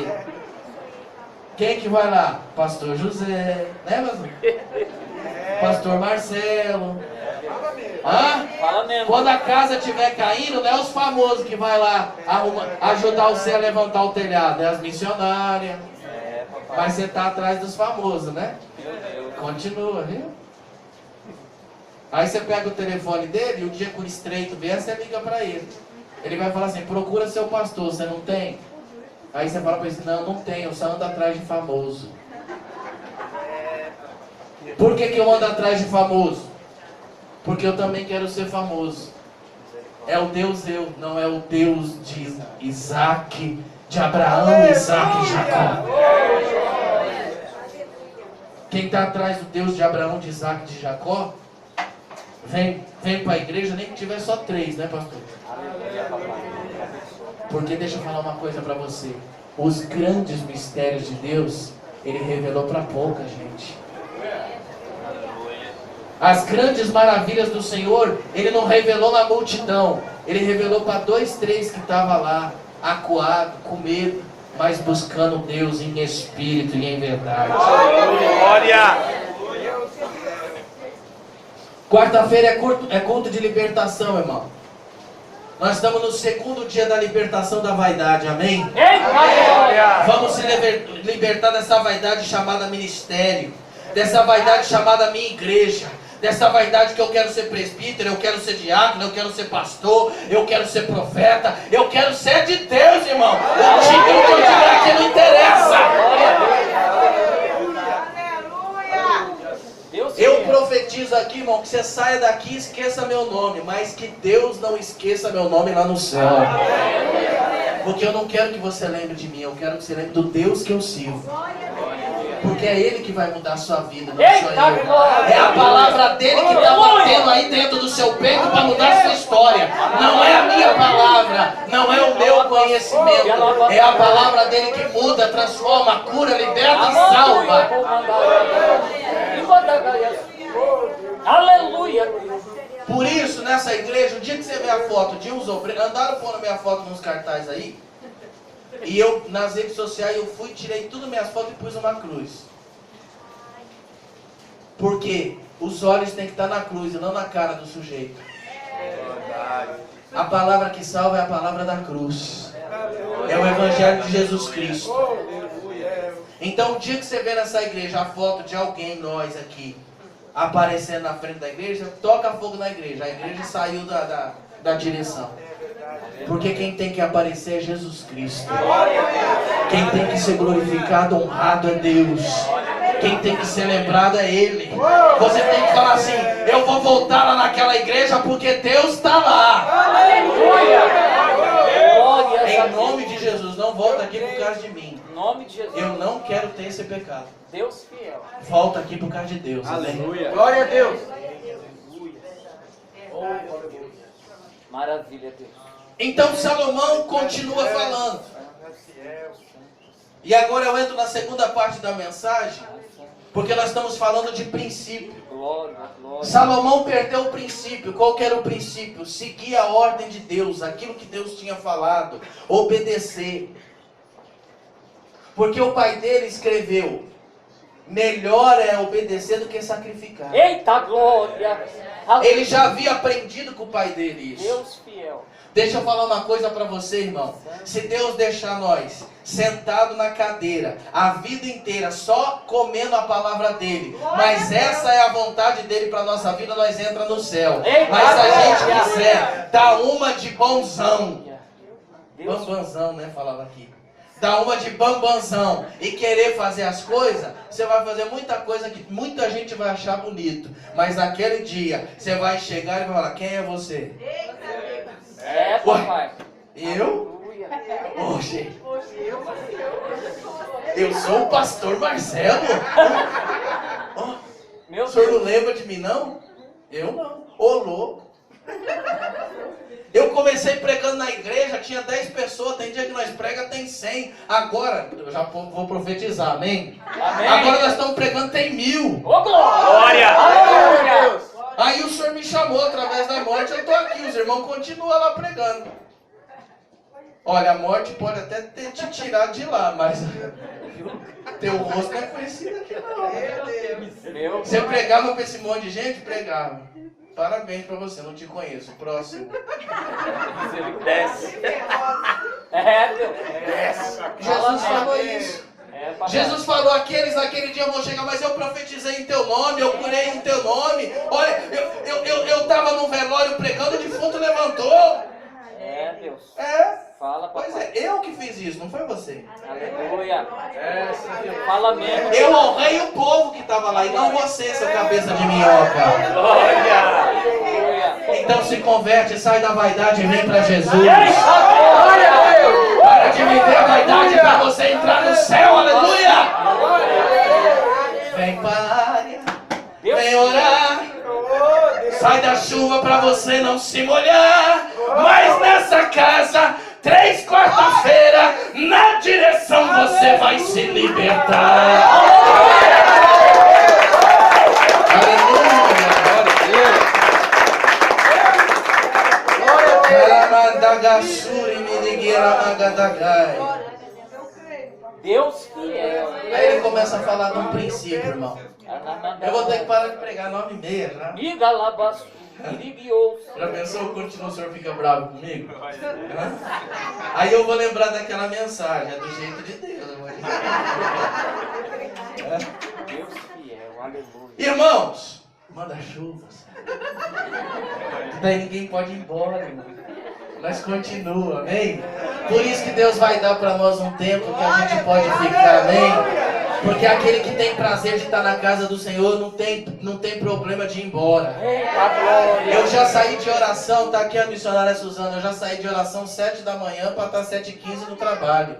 Quem que vai lá? Pastor José, né, Pastor Marcelo. Hã? Fala mesmo. Quando a casa estiver caindo, não é os famosos que vai lá ajudar você a levantar o telhado, é as missionárias. Mas você está atrás dos famosos, né? Continua, viu? Aí você pega o telefone dele e o dia que o estreito vier, você liga para ele. Ele vai falar assim, procura seu pastor, você não tem? Aí você fala para ele, não tenho, eu só ando atrás de famoso. Por que eu ando atrás de famoso? Porque eu também quero ser famoso. É o Deus eu, não é o Deus de Isaac, de Abraão, Isaac e Jacó. Quem está atrás do Deus de Abraão, de Isaac e de Jacó, vem para a igreja, nem que tiver só 3, né, pastor? Porque deixa eu falar uma coisa para você. Os grandes mistérios de Deus, Ele revelou para pouca gente. As grandes maravilhas do Senhor, Ele não revelou na multidão. Ele revelou para 2, 3 que estavam lá, acuado, com medo, mas buscando Deus em espírito e em verdade. Glória! Quarta-feira é culto de libertação, irmão. Nós estamos no 2º dia da libertação da vaidade, amém? Vamos se libertar dessa vaidade chamada ministério, dessa vaidade chamada minha igreja, dessa vaidade que eu quero ser presbítero, eu quero ser diácono, eu quero ser pastor, eu quero ser profeta, eu quero ser que Deus não esqueça meu nome lá no céu. Porque eu não quero que você lembre de mim, eu quero que você lembre do Deus que eu sirvo. Porque é Ele que vai mudar a sua vida, não sou eu. É a palavra dele que está batendo aí dentro do seu peito para mudar a sua história. Não é a minha palavra, não é o meu conhecimento. É a palavra dele que muda, transforma, cura, liberta e salva. Aleluia. Por isso, nessa igreja, o dia que você vê a foto de uns obreiros, andaram pondo minha foto nos cartazes aí, e eu, nas redes sociais, eu fui, tirei tudo minhas fotos e pus uma cruz. Porque os olhos têm que estar na cruz e não na cara do sujeito. A palavra que salva é a palavra da cruz. É o Evangelho de Jesus Cristo. Então, o dia que você vê nessa igreja a foto de alguém, nós aqui, aparecendo na frente da igreja, toca fogo na igreja. A igreja saiu da direção. Porque quem tem que aparecer é Jesus Cristo. Quem tem que ser glorificado, honrado é Deus. Quem tem que ser lembrado é Ele. Você tem que falar assim: eu vou voltar lá naquela igreja porque Deus está lá. Aleluia. Em nome de Jesus, não volta aqui por causa de mim. Em nome de Jesus. Eu não quero ter esse pecado. Deus fiel. Volta aqui por causa de Deus. Aleluia. Glória a Deus. Maravilha, Deus. Então Salomão continua falando. E agora eu entro na segunda parte da mensagem, porque nós estamos falando de princípio. Glória, glória. Salomão perdeu o princípio. Qual que era o princípio? Seguir a ordem de Deus, aquilo que Deus tinha falado, obedecer. Porque o pai dele escreveu: melhor é obedecer do que sacrificar. Eita glória. Ele já havia aprendido com o pai dele isso. Deus fiel. Deixa eu falar uma coisa para você, irmão. Se Deus deixar nós sentado na cadeira a vida inteira só comendo a palavra dele, mas essa é a vontade dele para nossa vida, nós entra no céu. Mas se a gente quiser dar uma de bonzão, bambanzão, né, falava aqui, dar uma de bambanzão e querer fazer as coisas, você vai fazer muita coisa que muita gente vai achar bonito, mas naquele dia você vai chegar e vai falar: quem é você? É, papai. Eu? Hoje. Eu sou o pastor Marcelo. Oh, Meu o senhor Deus. não lembra de mim, não? Eu não. Ô, louco. Eu comecei pregando na igreja, tinha 10 pessoas, tem dia que nós pregamos, tem 100. Agora, eu já vou profetizar, amém? Amém. Agora nós estamos pregando, tem 1000. Ô, glória. Glória. Aleluia. Aí o Senhor me chamou através da morte, eu estou aqui, os irmãos continuam lá pregando. Olha, a morte pode até ter te tirado de lá, mas teu rosto não é conhecido aqui não. Meu Você pregava para esse monte de gente? Pregava. Parabéns para você, não te conheço. Próximo. Desce. É, Deus. Desce. Jesus falou isso. É, papai. Jesus falou: aqueles naquele dia vão chegar, mas eu profetizei em teu nome, eu curei em teu nome. Olha, eu estava num velório pregando, o defunto levantou. É, Deus. É. Fala, papai. Pois é, eu que fiz isso, não foi você. Aleluia. Fala mesmo. Eu honrei o povo que estava lá e não você, seu cabeça de minhoca. Glória. Aleluia. Então se converte, sai da vaidade e vem para Jesus. Glória a Deus. Para de viver a vaidade para você entrar no céu, aleluia. Vem para a área, vem orar. Sai da chuva para você não se molhar. Mas nessa casa, 3 quarta-feira, na direção você vai se libertar. Aleluia. Deus fiel. Aí ele começa a falar de um princípio, irmão. Eu vou ter que parar de pregar 9h30 já. Miga labaçu. Iriguiou. Já pensou quando o senhor fica bravo comigo? Hã? Aí eu vou lembrar daquela mensagem, é do jeito de Deus. Deus fiel. Aleluia. Irmãos, manda chuvas. Daí ninguém pode ir embora, irmão. Nós continuamos, amém? Por isso que Deus vai dar para nós um tempo que a gente pode ficar, amém? Porque aquele que tem prazer de estar na casa do Senhor não tem problema de ir embora. Eu já saí de oração, tá aqui a missionária Suzana, eu já saí de oração 7 da manhã para estar 7h15 no trabalho.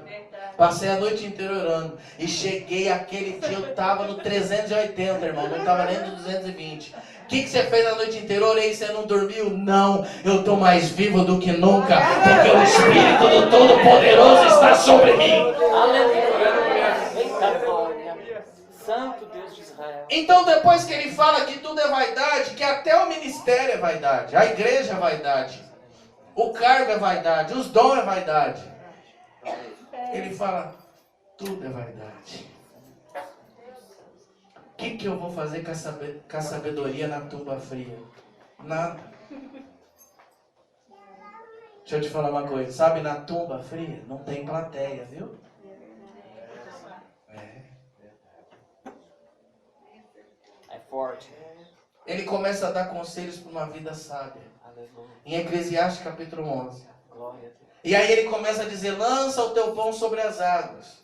Passei a noite inteira orando. E cheguei aquele dia, eu estava no 380, irmão, não estava nem no 220. O que você fez a noite inteira? Orei, você não dormiu? Não, eu estou mais vivo do que nunca, porque o Espírito do Todo-Poderoso está sobre mim. Aleluia. Santo Deus de Israel. Então depois que ele fala que tudo é vaidade, que até o ministério é vaidade, a igreja é vaidade, o cargo é vaidade, os dons é vaidade. Ele fala, tudo é vaidade. O que eu vou fazer com a sabedoria na tumba fria? Nada. Deixa eu te falar uma coisa, sabe, na tumba fria não tem plateia, viu? É forte. Ele começa a dar conselhos para uma vida sábia. Aleluia. Em Eclesiastes capítulo 11. Glória a Deus. E aí ele começa a dizer, lança o teu pão sobre as águas.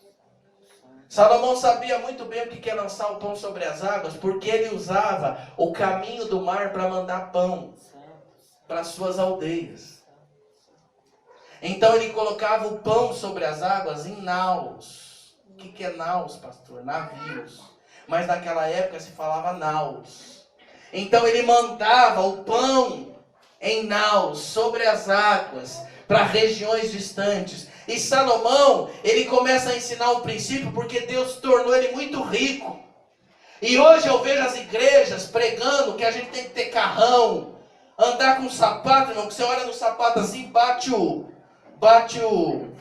Salomão sabia muito bem o que é lançar o pão sobre as águas, porque ele usava o caminho do mar para mandar pão para as suas aldeias. Então ele colocava o pão sobre as águas em naus. O que é naus, pastor? Navios. Mas naquela época se falava naus. Então ele mandava o pão em naus sobre as águas para regiões distantes. E Salomão, ele começa a ensinar um princípio porque Deus tornou ele muito rico. E hoje eu vejo as igrejas pregando que a gente tem que ter carrão, andar com sapato, irmão, que você olha no sapato assim, bate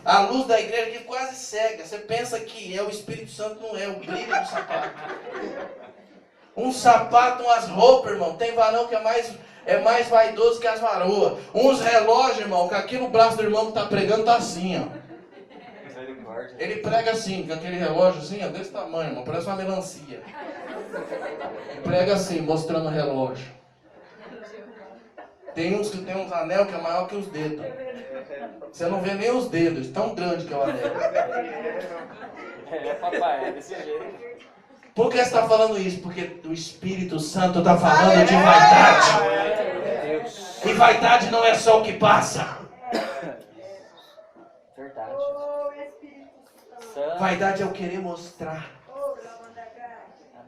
a luz da igreja que quase cega. Você pensa que é o Espírito Santo, não é, o brilho do sapato. Um sapato, umas roupas, irmão, tem varão que é mais vaidoso que as varoas. Uns relógios, irmão, que aqui no braço do irmão que está pregando está assim, ó. Ele prega assim, com aquele relógio assim, ó, desse tamanho, irmão, parece uma melancia. Ele prega assim, mostrando o relógio. Tem uns que tem uns anel que é maior que os dedos. Você não vê nem os dedos, tão grande que é o anel. É, papai, é desse jeito. Por que você está falando isso? Porque o Espírito Santo está falando de vaidade. E vaidade não é só o que passa. Verdade. Vaidade é o querer mostrar.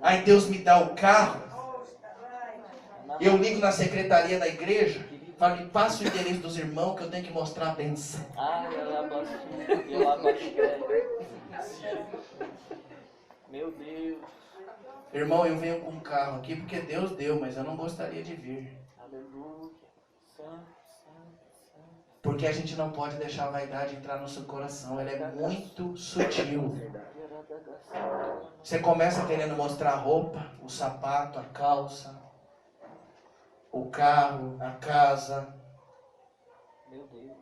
Aí Deus me dá o carro. Eu ligo na secretaria da igreja. Falo, me passa o endereço dos irmãos que eu tenho que mostrar a bênção. Meu Deus. Irmão, eu venho com um carro aqui porque Deus deu, mas eu não gostaria de vir. Aleluia. Porque a gente não pode deixar a vaidade entrar no seu coração. Ela é muito sutil. Você começa querendo mostrar a roupa, o sapato, a calça, o carro, a casa. Meu Deus.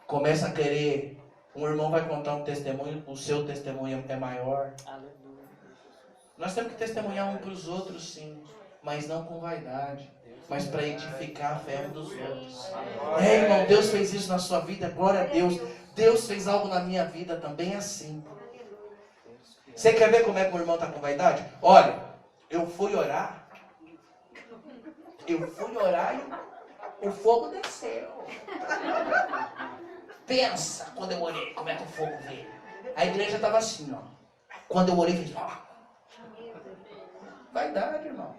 Começa a querer. Um irmão vai contar um testemunho, o seu testemunho é maior. Aleluia. Nós temos que testemunhar um para os outros, sim, mas não com vaidade, mas para edificar a fé um dos outros. É, irmão, Deus fez isso na sua vida, glória a Deus. Deus fez algo na minha vida também assim. Você quer ver como é que o irmão está com vaidade? Olha, eu fui orar e o fogo desceu. Pensa quando eu orei, como é que o fogo veio. A igreja estava assim, ó. Quando eu orei, fez... Vaidade, irmão.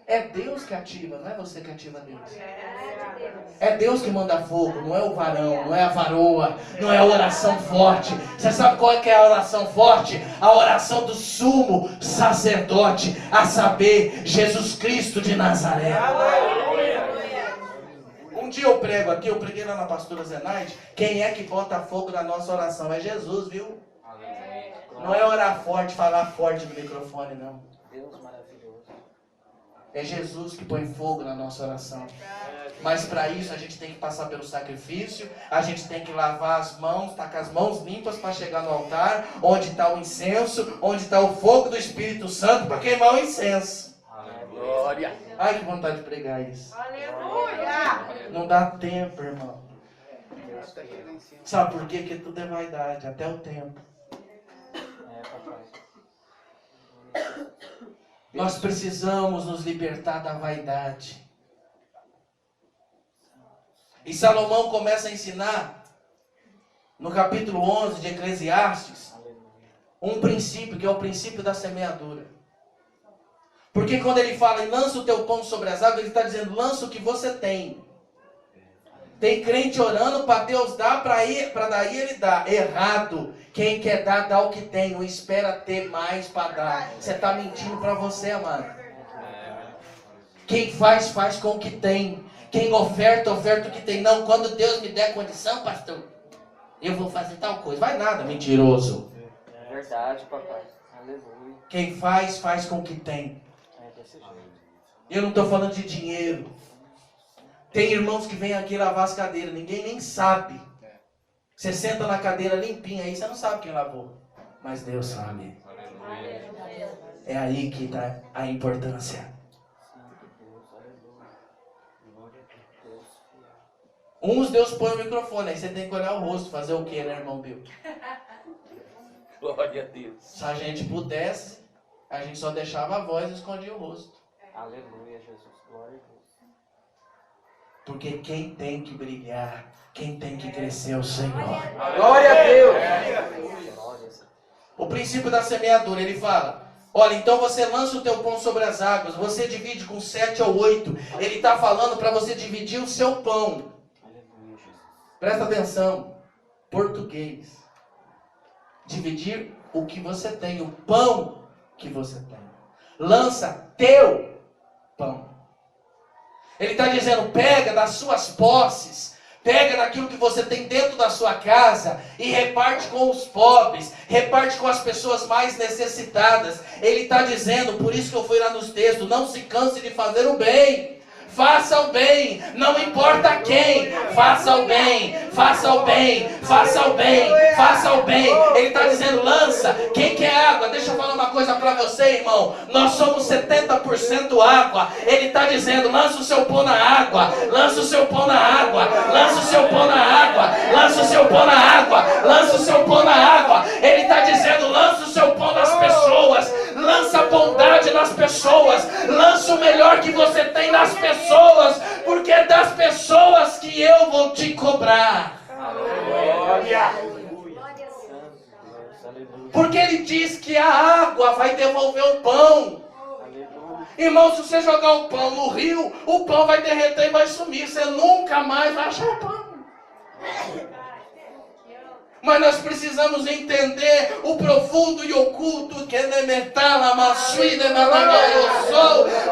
É Deus que ativa, não é você que ativa Deus. É Deus que manda fogo, não é o varão, não é a varoa, não é a oração forte. Você sabe qual é que é a oração forte? A oração do sumo sacerdote, a saber, Jesus Cristo de Nazaré. Um dia eu prego aqui, eu preguei lá na pastora Zenaide, quem é que bota fogo na nossa oração? É Jesus, viu? Não é orar forte, falar forte no microfone, não. Deus maravilhoso. É Jesus que põe fogo na nossa oração. Mas para isso a gente tem que passar pelo sacrifício, a gente tem que lavar as mãos, estar com as mãos limpas para chegar no altar, onde está o incenso, onde está o fogo do Espírito Santo para queimar o incenso. Glória. Ai, que vontade de pregar isso. Aleluia! Não dá tempo, irmão. Sabe por quê? Porque tudo é vaidade, até o tempo. Nós precisamos nos libertar da vaidade. E Salomão começa a ensinar, no capítulo 11 de Eclesiastes, um princípio, que é o princípio da semeadura. Porque quando ele fala, lança o teu pão sobre as águas, ele está dizendo, lança o que você tem. Tem crente orando para Deus dar, para daí ele dá. Errado. Quem quer dar, dá o que tem. Não espera ter mais para dar. Você está mentindo para você, amado. Quem faz, faz com o que tem. Quem oferta, oferta o que tem. Não, quando Deus me der condição, pastor, eu vou fazer tal coisa. Vai nada, mentiroso. É verdade, papai. Aleluia. Quem faz, faz com o que tem. É desse jeito. Eu não estou falando de dinheiro. Tem irmãos que vêm aqui lavar as cadeiras. Ninguém nem sabe. Você senta na cadeira limpinha aí, você não sabe quem lavou. Mas Deus sabe. É aí que está a importância. Uns Deus põe o microfone, aí você tem que olhar o rosto, fazer o que, né, irmão Bill? Glória a Deus. Se a gente pudesse, a gente só deixava a voz e escondia o rosto. Aleluia, Jesus. Glória a Deus. Porque quem tem que brilhar, quem tem que crescer é o Senhor. Glória a Deus. O princípio da semeadura, ele fala, olha, então você lança o teu pão sobre as águas, você divide com 7 ou 8. Ele está falando para você dividir o seu pão. Aleluia, Jesus. Presta atenção, português. Dividir o que você tem, o pão que você tem. Lança teu pão. Ele está dizendo, pega das suas posses, pega daquilo que você tem dentro da sua casa e reparte com os pobres, reparte com as pessoas mais necessitadas. Ele está dizendo, por isso que eu fui lá nos textos, não se canse de fazer o bem. Faça o bem, não importa quem, faça o bem, faça o bem, faça o bem, faça o bem. Ele está dizendo, lança, quem quer água? Deixa eu falar uma coisa para você, irmão. Nós somos 70% água. Ele está dizendo, lança o seu pão na água, lança o seu pão na água, lança o seu pão na água, lança o seu pão na água, lança o seu pão na água. Ele está dizendo, lança o seu pão nas pessoas, lança a bondade nas pessoas, lança o melhor que você tem nas pessoas, porque é das pessoas que eu vou te cobrar. Porque ele diz que a água vai devolver o pão. Irmão, se você jogar o pão no rio, o pão vai derreter e vai sumir. Você nunca mais vai achar o pão. Mas nós precisamos entender o profundo e oculto que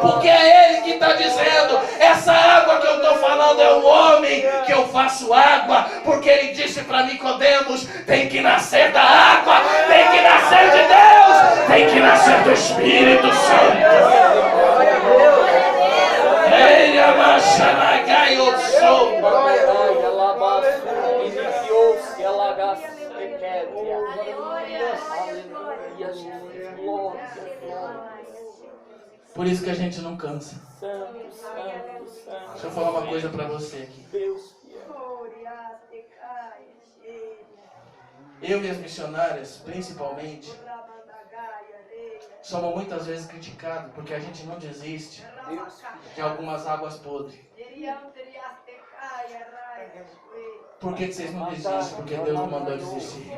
porque é Ele que está dizendo, essa água que eu estou falando é o homem que eu faço água, porque Ele disse para Nicodemos, tem que nascer da água, tem que nascer de Deus, tem que nascer do Espírito Santo. Ele amachanagai o sol. Por isso que a gente não cansa. Deixa eu falar uma coisa para você aqui. Eu e as missionárias, principalmente, somos muitas vezes criticados porque a gente não desiste de algumas águas podres. Por que vocês não desistem? Porque Deus não mandou desistir.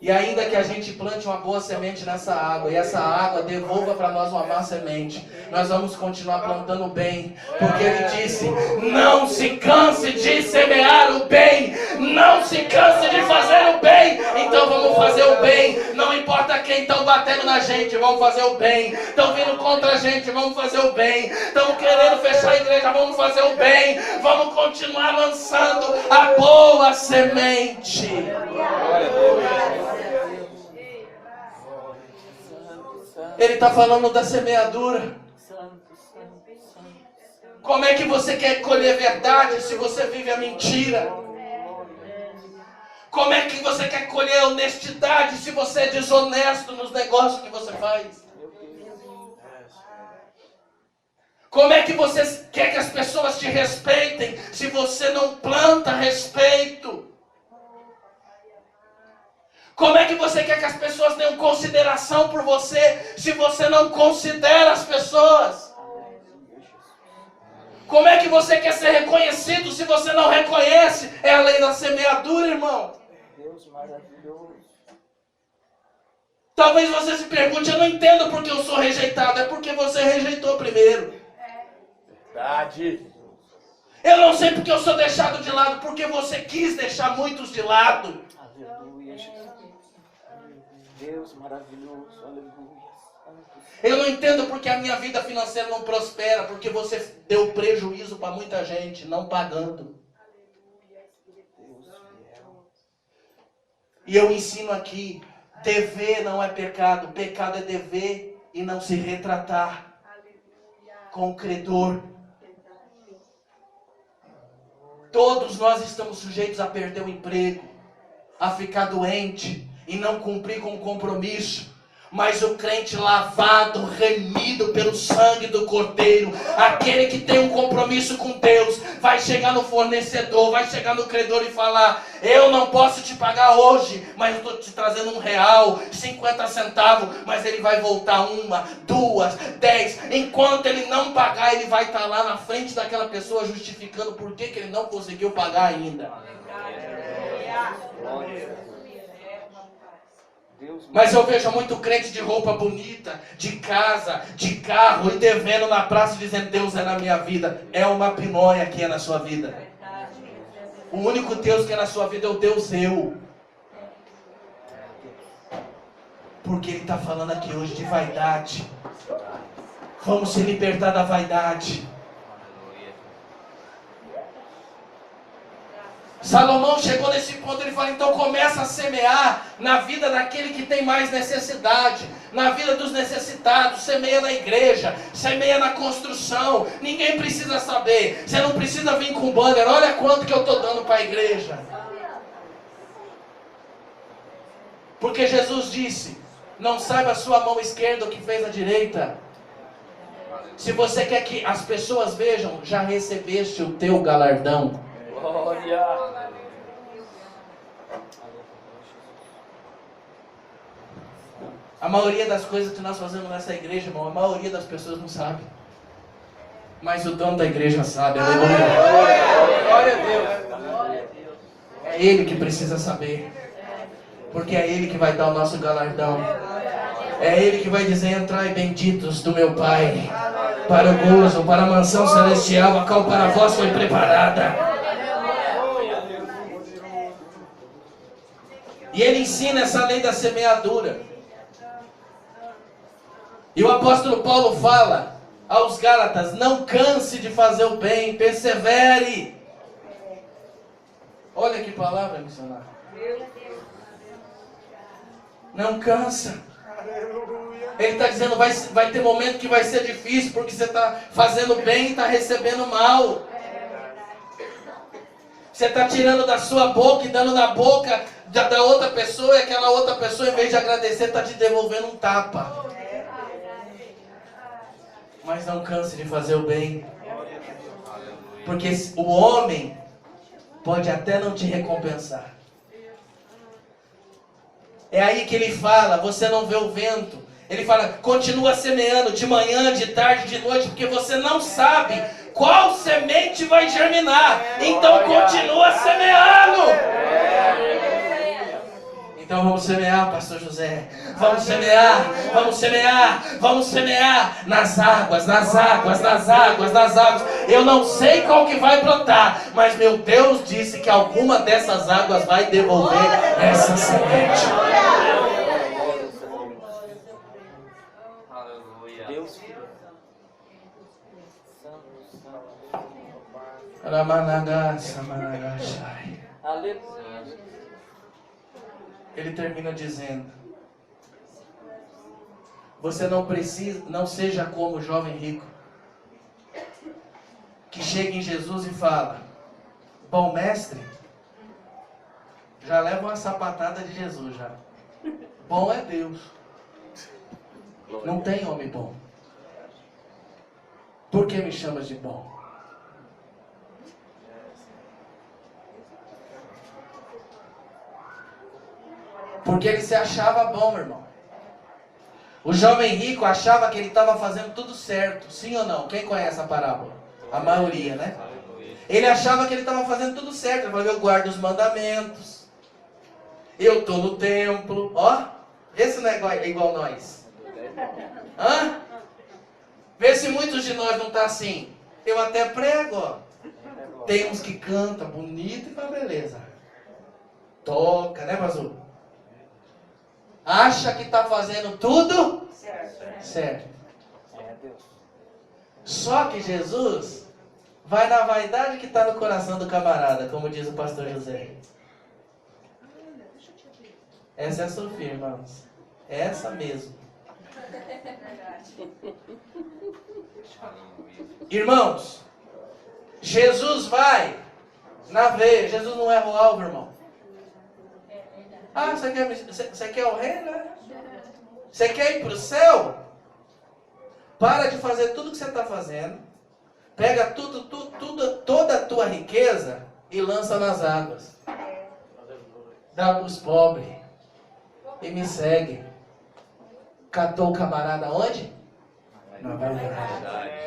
E ainda que a gente plante uma boa semente nessa água, e essa água devolva para nós uma má semente, nós vamos continuar plantando bem, porque Ele disse, não se canse de semear o bem, não se canse de fazer o bem. Então vamos fazer o bem, não importa quem estão batendo na gente, vamos fazer o bem. Estão vindo contra a gente, vamos fazer o bem. Estão querendo fechar a igreja, vamos fazer o bem. Vamos continuar lançando a boa semente. Ele está falando da semeadura. Como é que você quer colher verdade se você vive a mentira? Como é que você quer colher honestidade se você é desonesto nos negócios que você faz? Como é que você quer que as pessoas te respeitem se você não planta respeito? Como é que você quer que as pessoas tenham consideração por você se você não considera as pessoas? Como é que você quer ser reconhecido se você não reconhece? É a lei da semeadura, irmão. Deus maravilhoso. Talvez você se pergunte, eu não entendo porque eu sou rejeitado. É porque você rejeitou primeiro. Verdade. Eu não sei porque eu sou deixado de lado, porque você quis deixar muitos de lado. Aleluia, Jesus. Deus maravilhoso. Aleluia. Eu não entendo porque a minha vida financeira não prospera, porque você deu prejuízo para muita gente, não pagando. Deus fiel. E eu ensino aqui, dever não é pecado, pecado é dever e não se retratar com o credor. Todos nós estamos sujeitos a perder o emprego, a ficar doente e não cumprir com o compromisso. Mas o crente lavado, remido pelo sangue do Cordeiro, aquele que tem um compromisso com Deus, vai chegar no fornecedor, vai chegar no credor e falar: eu não posso te pagar hoje, mas eu estou te trazendo R$1, 50 centavos, mas ele vai voltar 1, 2, 10. Enquanto ele não pagar, ele vai estar lá na frente daquela pessoa justificando por que ele não conseguiu pagar ainda. Mas eu vejo muito crente de roupa bonita, de casa, de carro e devendo na praça dizendo: Deus é na minha vida. É uma pinóia que é na sua vida. O único Deus que é na sua vida é o Deus eu. Porque Ele está falando aqui hoje de vaidade. Vamos se libertar da vaidade. Salomão chegou nesse ponto, ele fala: então começa a semear na vida daquele que tem mais necessidade, na vida dos necessitados, semeia na igreja, semeia na construção. Ninguém precisa saber, você não precisa vir com banner: olha quanto que eu estou dando para a igreja. Porque Jesus disse: não saiba a sua mão esquerda o que fez a direita. Se você quer que as pessoas vejam, já recebeste o teu galardão. Glória. A maioria das coisas que nós fazemos nessa igreja, irmão, a maioria das pessoas não sabe. Mas o dono da igreja sabe. Aleluia. Glória a Deus. É Ele que precisa saber. Porque é Ele que vai dar o nosso galardão. É Ele que vai dizer: entrai benditos do meu Pai, para o gozo, para a mansão celestial, a qual para vós foi preparada. E Ele ensina essa lei da semeadura. E o apóstolo Paulo fala aos Gálatas: não canse de fazer o bem, persevere. Olha que palavra, missionário. Não cansa. Ele está dizendo: vai ter momento que vai ser difícil, porque você está fazendo bem e está recebendo mal. Você está tirando da sua boca e dando na boca da outra pessoa, e aquela outra pessoa, em vez de agradecer, está te devolvendo um tapa. Mas não canse de fazer o bem. Porque o homem pode até não te recompensar. É aí que ele fala: você não vê o vento. Ele fala: continua semeando de manhã, de tarde, de noite, porque você não sabe qual semente vai germinar. Então continua semeando. Então vamos semear, pastor José. Vamos semear, vamos semear, vamos semear nas águas, nas águas, nas águas, nas águas. Eu não sei qual que vai brotar, mas meu Deus disse que alguma dessas águas vai devolver essa semente. Aleluia. Deus Aleluia. Ele termina dizendo: você não precisa, não seja como o jovem rico, que chega em Jesus e fala: bom mestre, já leva uma sapatada de Jesus já. Bom é Deus. Não tem homem bom. Por que me chamas de bom? Porque ele se achava bom, meu irmão. O jovem rico achava que ele estava fazendo tudo certo. Sim ou não? Quem conhece a parábola? A maioria, né? Ele achava que ele estava fazendo tudo certo. Ele falou, eu guardo os mandamentos. Eu estou no templo. Ó, esse não é igual nós. Hã? Vê se muitos de nós não estão assim. Eu até prego, ó. Tem uns que cantam bonito e fala, beleza. Toca, né, pastor? Acha que está fazendo tudo certo. Só que Jesus vai na vaidade que está no coração do camarada, como diz o pastor José. Essa é a Sofia, irmãos. É essa mesmo. Irmãos, Jesus vai na veia. Jesus não erra o alvo, irmão. Ah, você quer o reino, né? Você quer ir para o céu? Para de fazer tudo que você está fazendo. Pega toda a tua riqueza e lança nas águas. Dá para os pobres. E me segue. Catou o camarada onde? Na vaidade.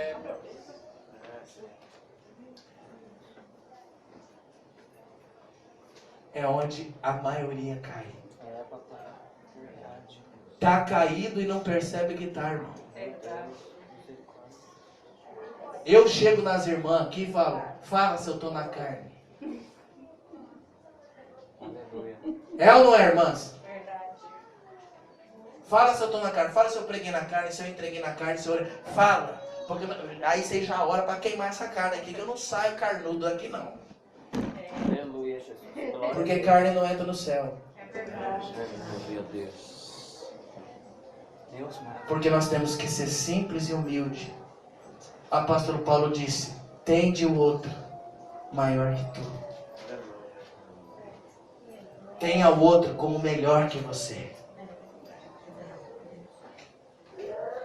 É onde a maioria cai. Tá caído e não percebe que tá, irmão. Eu chego nas irmãs aqui e falo, fala se eu tô na carne. É ou não é, irmãs? Fala se eu tô na carne, fala se eu preguei na carne, se eu entreguei na carne, se eu... Fala, porque aí você já ora para queimar essa carne aqui, que eu não saio carnudo aqui não. Aleluia, Jesus. Porque carne não entra no céu. Meu Deus. Porque nós temos que ser simples e humilde. O apóstolo Paulo disse, tende o outro maior que tu. Tenha o outro como melhor que você.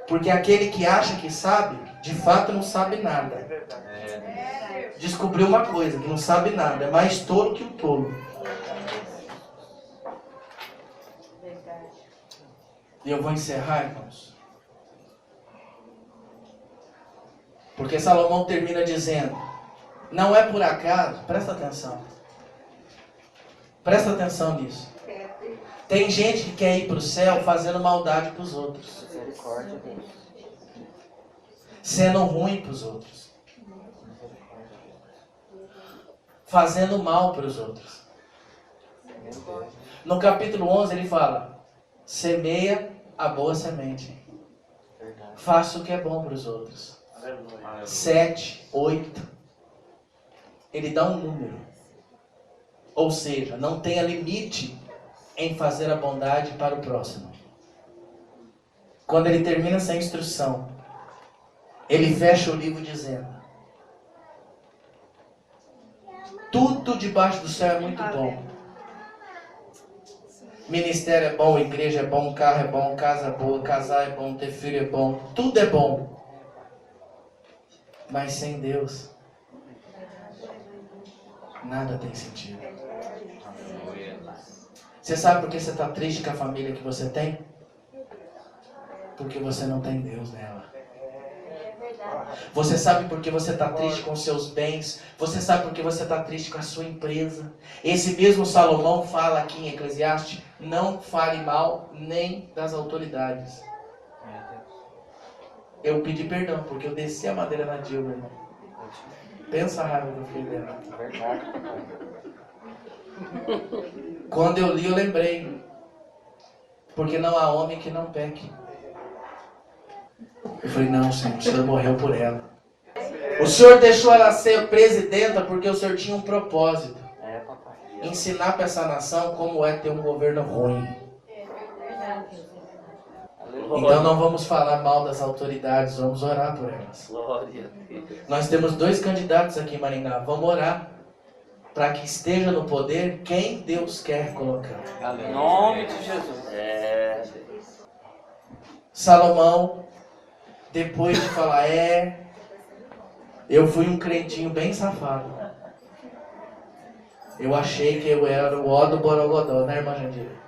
Porque aquele que acha que sabe, de fato não sabe nada. Descobriu uma coisa, que não sabe nada. É mais tolo que o tolo. E eu vou encerrar, irmãos. Porque Salomão termina dizendo, não é por acaso, presta atenção. Presta atenção nisso. Tem gente que quer ir para o céu fazendo maldade para os outros. Sendo ruim para os outros. Fazendo mal para os outros. No capítulo 11 ele fala, semeia a boa semente. Faça o que é bom para os outros. 7, 8. Ele dá um número. Ou seja, não tenha limite em fazer a bondade para o próximo. Quando ele termina essa instrução, ele fecha o livro dizendo, tudo debaixo do céu é muito bom. Ministério é bom, igreja é bom, carro é bom, casa é boa, casar é bom, ter filho é bom, tudo é bom. Mas sem Deus, nada tem sentido. Você sabe por que você está triste com a família que você tem? Porque você não tem Deus nela. Você sabe por que você está triste com os seus bens? Você sabe por que você está triste com a sua empresa? Esse mesmo Salomão fala aqui em Eclesiastes, não fale mal nem das autoridades. Eu pedi perdão, porque eu desci a madeira na Dilma, irmão. Pensa a raiva que eu fiquei dela. Quando eu li, eu lembrei. Porque não há homem que não peque. Eu falei, não, Senhor, o Senhor morreu por ela. O Senhor deixou ela ser presidenta porque o Senhor tinha um propósito. Ensinar para essa nação como é ter um governo ruim. Então não vamos falar mal das autoridades, vamos orar por elas. Nós temos 2 candidatos aqui em Maringá, vamos orar para que esteja no poder quem Deus quer colocar. Em nome de Jesus. Salomão, depois de falar, eu fui um crentinho bem safado. Eu achei que eu era o ó do Borogodó, né, irmã Jandira?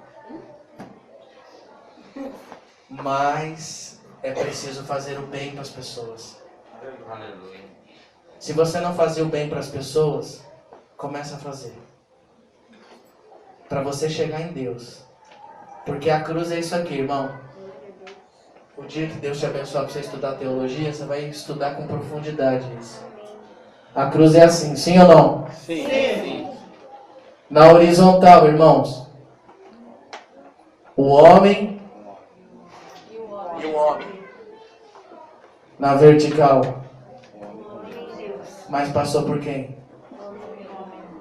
Mas é preciso fazer o bem para as pessoas. Aleluia. Se você não fazer o bem para as pessoas, começa a fazer. Para você chegar em Deus. Porque a cruz é isso aqui, irmão. O dia que Deus te abençoar para você estudar teologia, você vai estudar com profundidade isso. A cruz é assim, sim ou não? Sim. Sim. Na horizontal, irmãos. O homem. E o homem. Na vertical. Mas passou por quem?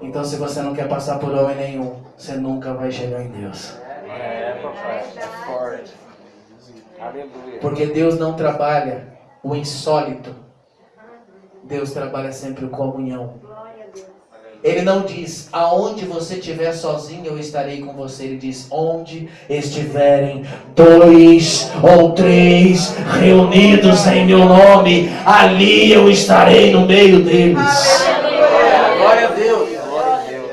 Então se você não quer passar por homem nenhum, você nunca vai chegar em Deus. Papai. É forte. Aleluia. Porque Deus não trabalha o insólito. Deus trabalha sempre o comunhão. Ele não diz, aonde você estiver sozinho, eu estarei com você. Ele diz, onde estiverem 2 ou 3 reunidos em meu nome, ali eu estarei no meio deles. Glória a Deus. Glória a Deus.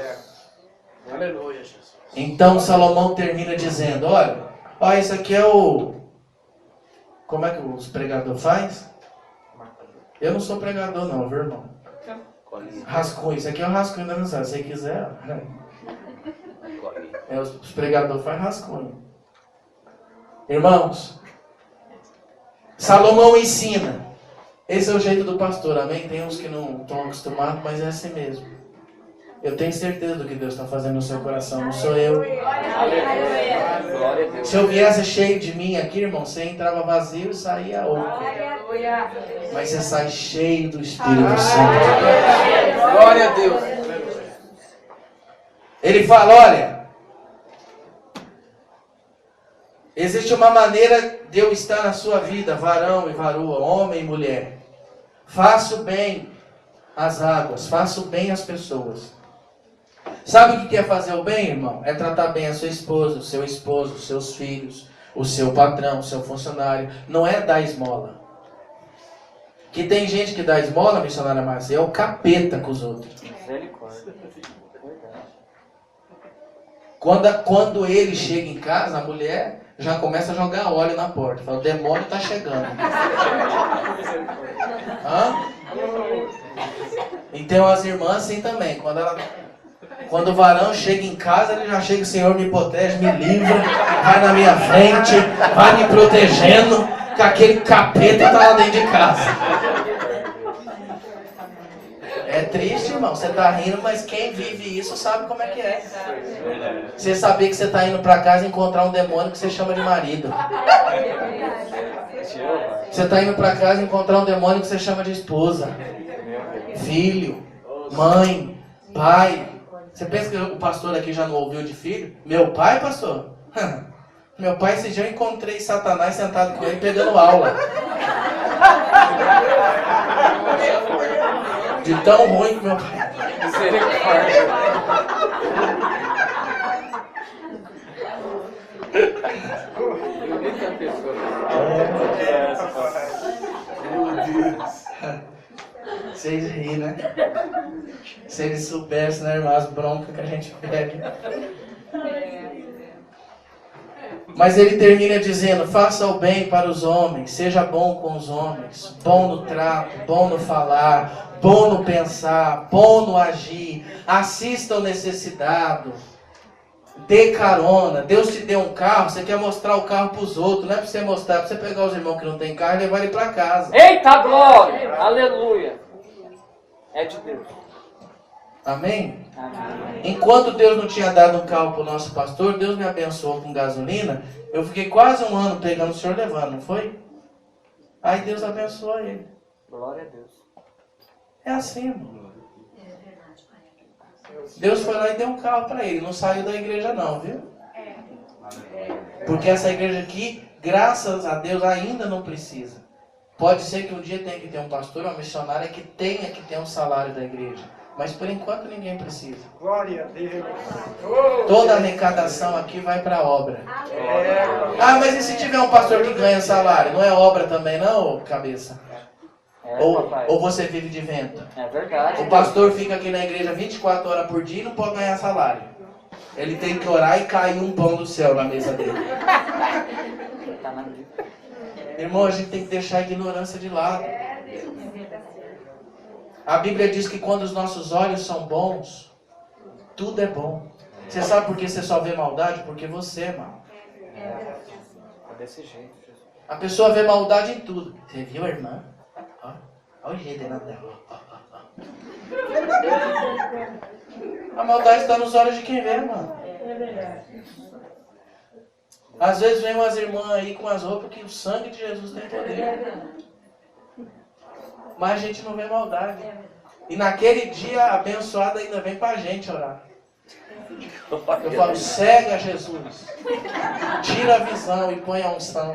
Aleluia, Jesus. Então Salomão termina dizendo, olha, isso aqui é o... Como é que os pregadores fazem? Eu não sou pregador não, viu, irmão? Rascunho, isso aqui é o rascunho da mensagem, se você quiser. Os pregadores fazem rascunho. Irmãos, Salomão ensina. Esse é o jeito do pastor, amém? Tem uns que não estão acostumados, mas é assim mesmo. Eu tenho certeza do que Deus está fazendo no seu coração, não sou eu. Glória a Deus. Se eu viesse cheio de mim aqui, irmão, você entrava vazio e saía oco. Mas você sai cheio do Espírito Santo. Glória a Deus. Ele fala, olha, existe uma maneira de eu estar na sua vida, varão e varoa, homem e mulher. Faça o bem às águas, faça o bem às pessoas. Sabe o que é fazer o bem, irmão? É tratar bem a sua esposa, o seu esposo, os seus filhos, o seu patrão, o seu funcionário. Não é dar esmola. Que tem gente que dá esmola, missionária Márcia, é o capeta com os outros. Misericórdia. Quando ele chega em casa, a mulher já começa a jogar óleo na porta. Fala, o demônio está chegando. Hã? E tem umas irmãs assim também. Quando o varão chega em casa, ele já chega, Senhor, me protege, me livra, vai na minha frente, vai me protegendo, que aquele capeta está lá dentro de casa. É triste, irmão. Você está rindo, mas quem vive isso sabe como é que é. Você saber que você está indo para casa e encontrar um demônio que você chama de marido. Você está indo para casa e encontrar um demônio que você chama de esposa, filho, mãe, pai. Você pensa que o pastor aqui já não ouviu de filho? Meu pai, pastor? Meu pai, esse dia eu encontrei Satanás sentado com ele pegando aula. De tão ruim que meu pai... Misericórdia. Bonita pessoa. Vocês riem, né? Se eles soubessem, né, irmão, as broncas que a gente pega. Mas ele termina dizendo, faça o bem para os homens, seja bom com os homens, bom no trato, bom no falar, bom no pensar, bom no agir, assista ao necessitado, dê carona. Deus te deu um carro, você quer mostrar o carro para os outros, não é para você mostrar, é para você pegar os irmãos que não tem carro e levar ele para casa. Eita glória! Aleluia! É de Deus. Amém? Amém. Enquanto Deus não tinha dado um carro para o nosso pastor, Deus me abençoou com gasolina. Eu fiquei quase um ano pegando o senhor levando, não foi? Aí Deus abençoou ele. Glória a Deus. É assim, irmão. Deus foi lá e deu um carro para ele. Não saiu da igreja não, viu? Porque essa igreja aqui, graças a Deus, ainda não precisa. Pode ser que um dia tenha que ter um pastor, uma missionária que tenha que ter um salário da igreja. Mas por enquanto ninguém precisa. Glória a Deus. Toda a arrecadação aqui vai para a obra. Ah, mas e se tiver um pastor que ganha salário? Não é obra também não, cabeça? Papai. Ou você vive de vento? É verdade. O pastor fica aqui na igreja 24 horas por dia e não pode ganhar salário. Ele tem que orar e cair um pão do céu na mesa dele. na vida. Irmão, a gente tem que deixar a ignorância de lado. A Bíblia diz que quando os nossos olhos são bons, tudo é bom. Você sabe por que você só vê maldade? Porque você é mau. É desse jeito, Jesus. A pessoa vê maldade em tudo. Você viu, irmã? Olha o jeito dela. A maldade está nos olhos de quem vê, mano. É verdade. Às vezes vem umas irmãs aí com as roupas que o sangue de Jesus tem poder. Mas a gente não vê maldade. E naquele dia a abençoada ainda vem pra gente orar. Eu falo, cega Jesus. Tira a visão e põe a unção.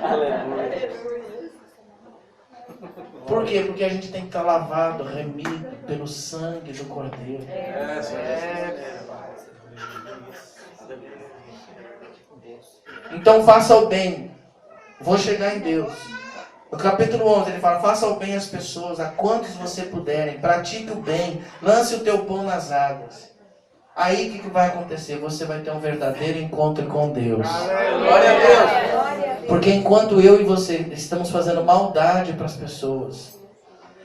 Aleluia. Por quê? Porque a gente tem que estar lavado, remido pelo sangue do Cordeiro. Então faça o bem. Vou chegar em Deus. No capítulo 11 ele fala, faça o bem às pessoas, a quantos você puderem, pratique o bem, lance o teu pão nas águas. Aí o que vai acontecer? Você vai ter um verdadeiro encontro com Deus. Glória a Deus. Porque enquanto eu e você estamos fazendo maldade para as pessoas,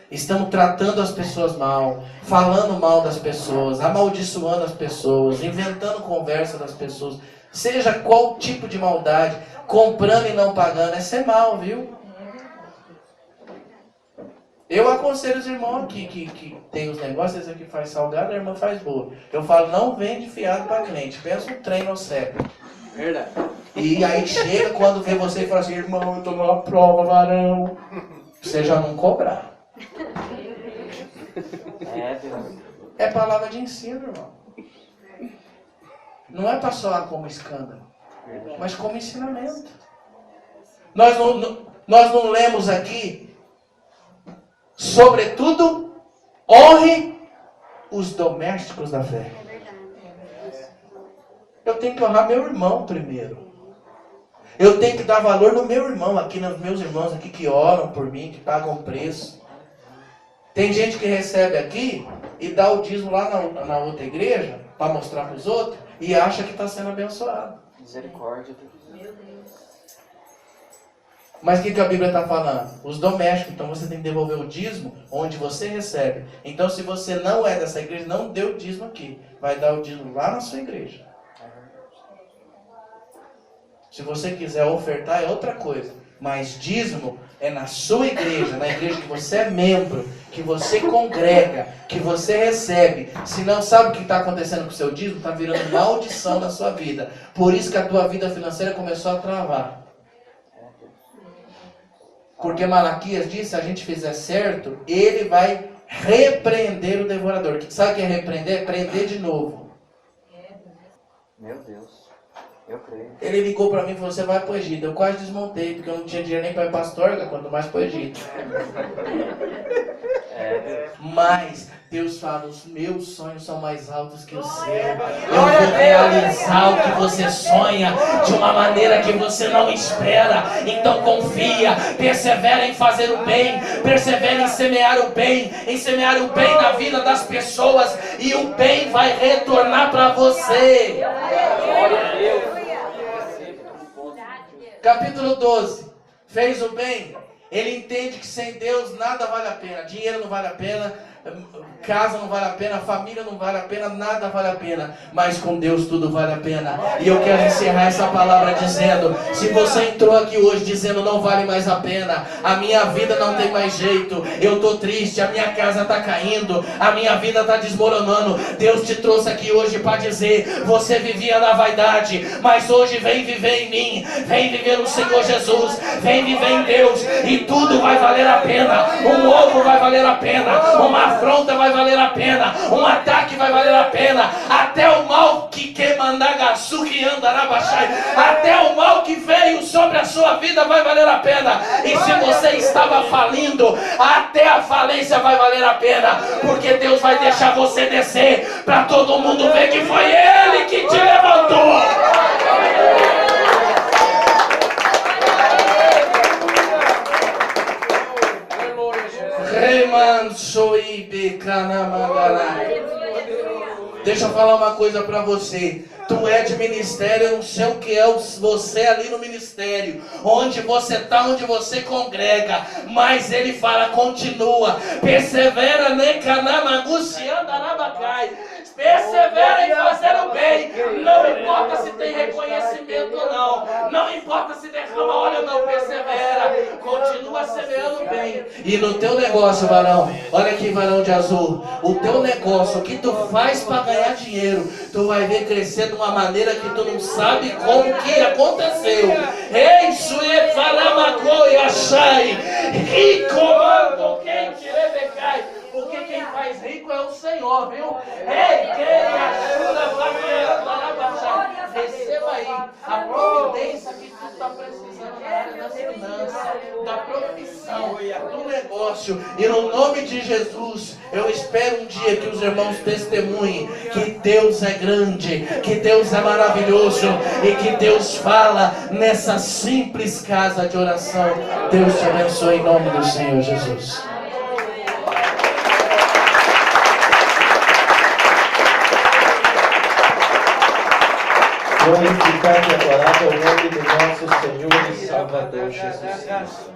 estamos tratando as pessoas mal, falando mal das pessoas, amaldiçoando as pessoas, inventando conversa das pessoas, seja qual tipo de maldade, comprando e não pagando, é ser mal, viu? Eu aconselho os irmãos aqui que tem os negócios, esse aqui faz salgado, a irmã faz bolo. Eu falo, não vende fiado para cliente, pensa um trem no cérebro. Verdade. E aí chega quando vê você e fala assim, irmão, eu tô numa prova, varão. Você já não cobrar. É, Deus. É palavra de ensino, irmão. Não é para soar como escândalo, mas como ensinamento. Nós não lemos aqui, sobretudo, honre os domésticos da fé. Eu tenho que honrar meu irmão primeiro. Eu tenho que dar valor no meu irmão, aqui nos meus irmãos aqui que oram por mim, que pagam preço. Tem gente que recebe aqui e dá o dízimo lá na outra igreja, para mostrar para os outros, e acha que está sendo abençoado. Misericórdia. Mas o que a Bíblia está falando? Os domésticos. Então você tem que devolver o dízimo onde você recebe. Então se você não é dessa igreja, não dê o dízimo aqui. Vai dar o dízimo lá na sua igreja. Se você quiser ofertar é outra coisa. Mas dízimo é na sua igreja, na igreja que você é membro, que você congrega, que você recebe. Se não sabe o que está acontecendo com o seu dízimo, está virando maldição na sua vida. Por isso que a tua vida financeira começou a travar. Porque Malaquias diz, se a gente fizer certo, ele vai repreender o devorador. Sabe o que é repreender? É prender de novo. Meu Deus. Eu creio. Ele ligou para mim e falou, você vai para o Egito. Eu quase desmontei, porque eu não tinha dinheiro nem para ir para Astorga, quanto mais para o Egito. Mas Deus fala, os meus sonhos são mais altos que o seu. Eu vou realizar o que você sonha de uma maneira que você não espera. Então confia, persevera em fazer o bem, persevera em semear o bem na vida das pessoas, e o bem vai retornar para você. Glória a Deus. Capítulo 12. Fez o bem. Ele entende que sem Deus nada vale a pena. Dinheiro não vale a pena, casa não vale a pena, família não vale a pena, nada vale a pena. Mas com Deus tudo vale a pena. E eu quero encerrar essa palavra dizendo, se você entrou aqui hoje dizendo não vale mais a pena, a minha vida não tem mais jeito, eu estou triste, a minha casa está caindo, a minha vida está desmoronando, Deus te trouxe aqui hoje para dizer, você vivia na vaidade, mas hoje vem viver em mim, vem viver no Senhor Jesus, vem viver em Deus, e tudo vai valer a pena. Um ovo vai valer a pena, uma afronta vai valer a pena, um ataque vai valer a pena, até o mal que queimandagaçu que andarabachai, até o mal que veio sobre a sua vida vai valer a pena. E se você estava falindo, até a falência vai valer a pena, porque Deus vai deixar você descer para todo mundo ver que foi Ele que te levantou. Deixa eu falar uma coisa para você. Tu é de ministério, eu não sei o que é você ali no ministério, onde você está, onde você congrega, mas ele fala, continua, persevera, persevera em fazer o bem, não importa se tem reconhecimento ou não, não importa se derrama óleo ou não, persevera, continua semeando bem. E no teu negócio, varão, olha aqui, varão de azul, o teu negócio, o que tu faz para ganhar dinheiro, tu vai ver crescer de uma maneira que tu não sabe como que aconteceu. Ei, suê, faramacoi, achai, ricomando, quem te rebecai, porque quem faz rico é o Senhor, viu? Ei, quem ajuda, receba aí a providência que tu está precisando na área das finanças, da profissão, do negócio. E no nome de Jesus, eu espero um dia que os irmãos testemunhem que Deus é grande, que Deus é maravilhoso e que Deus fala nessa simples casa de oração. Deus te abençoe em nome do Senhor Jesus. Glorificado e adorado ao nome do nosso Senhor e Salvador Jesus Cristo.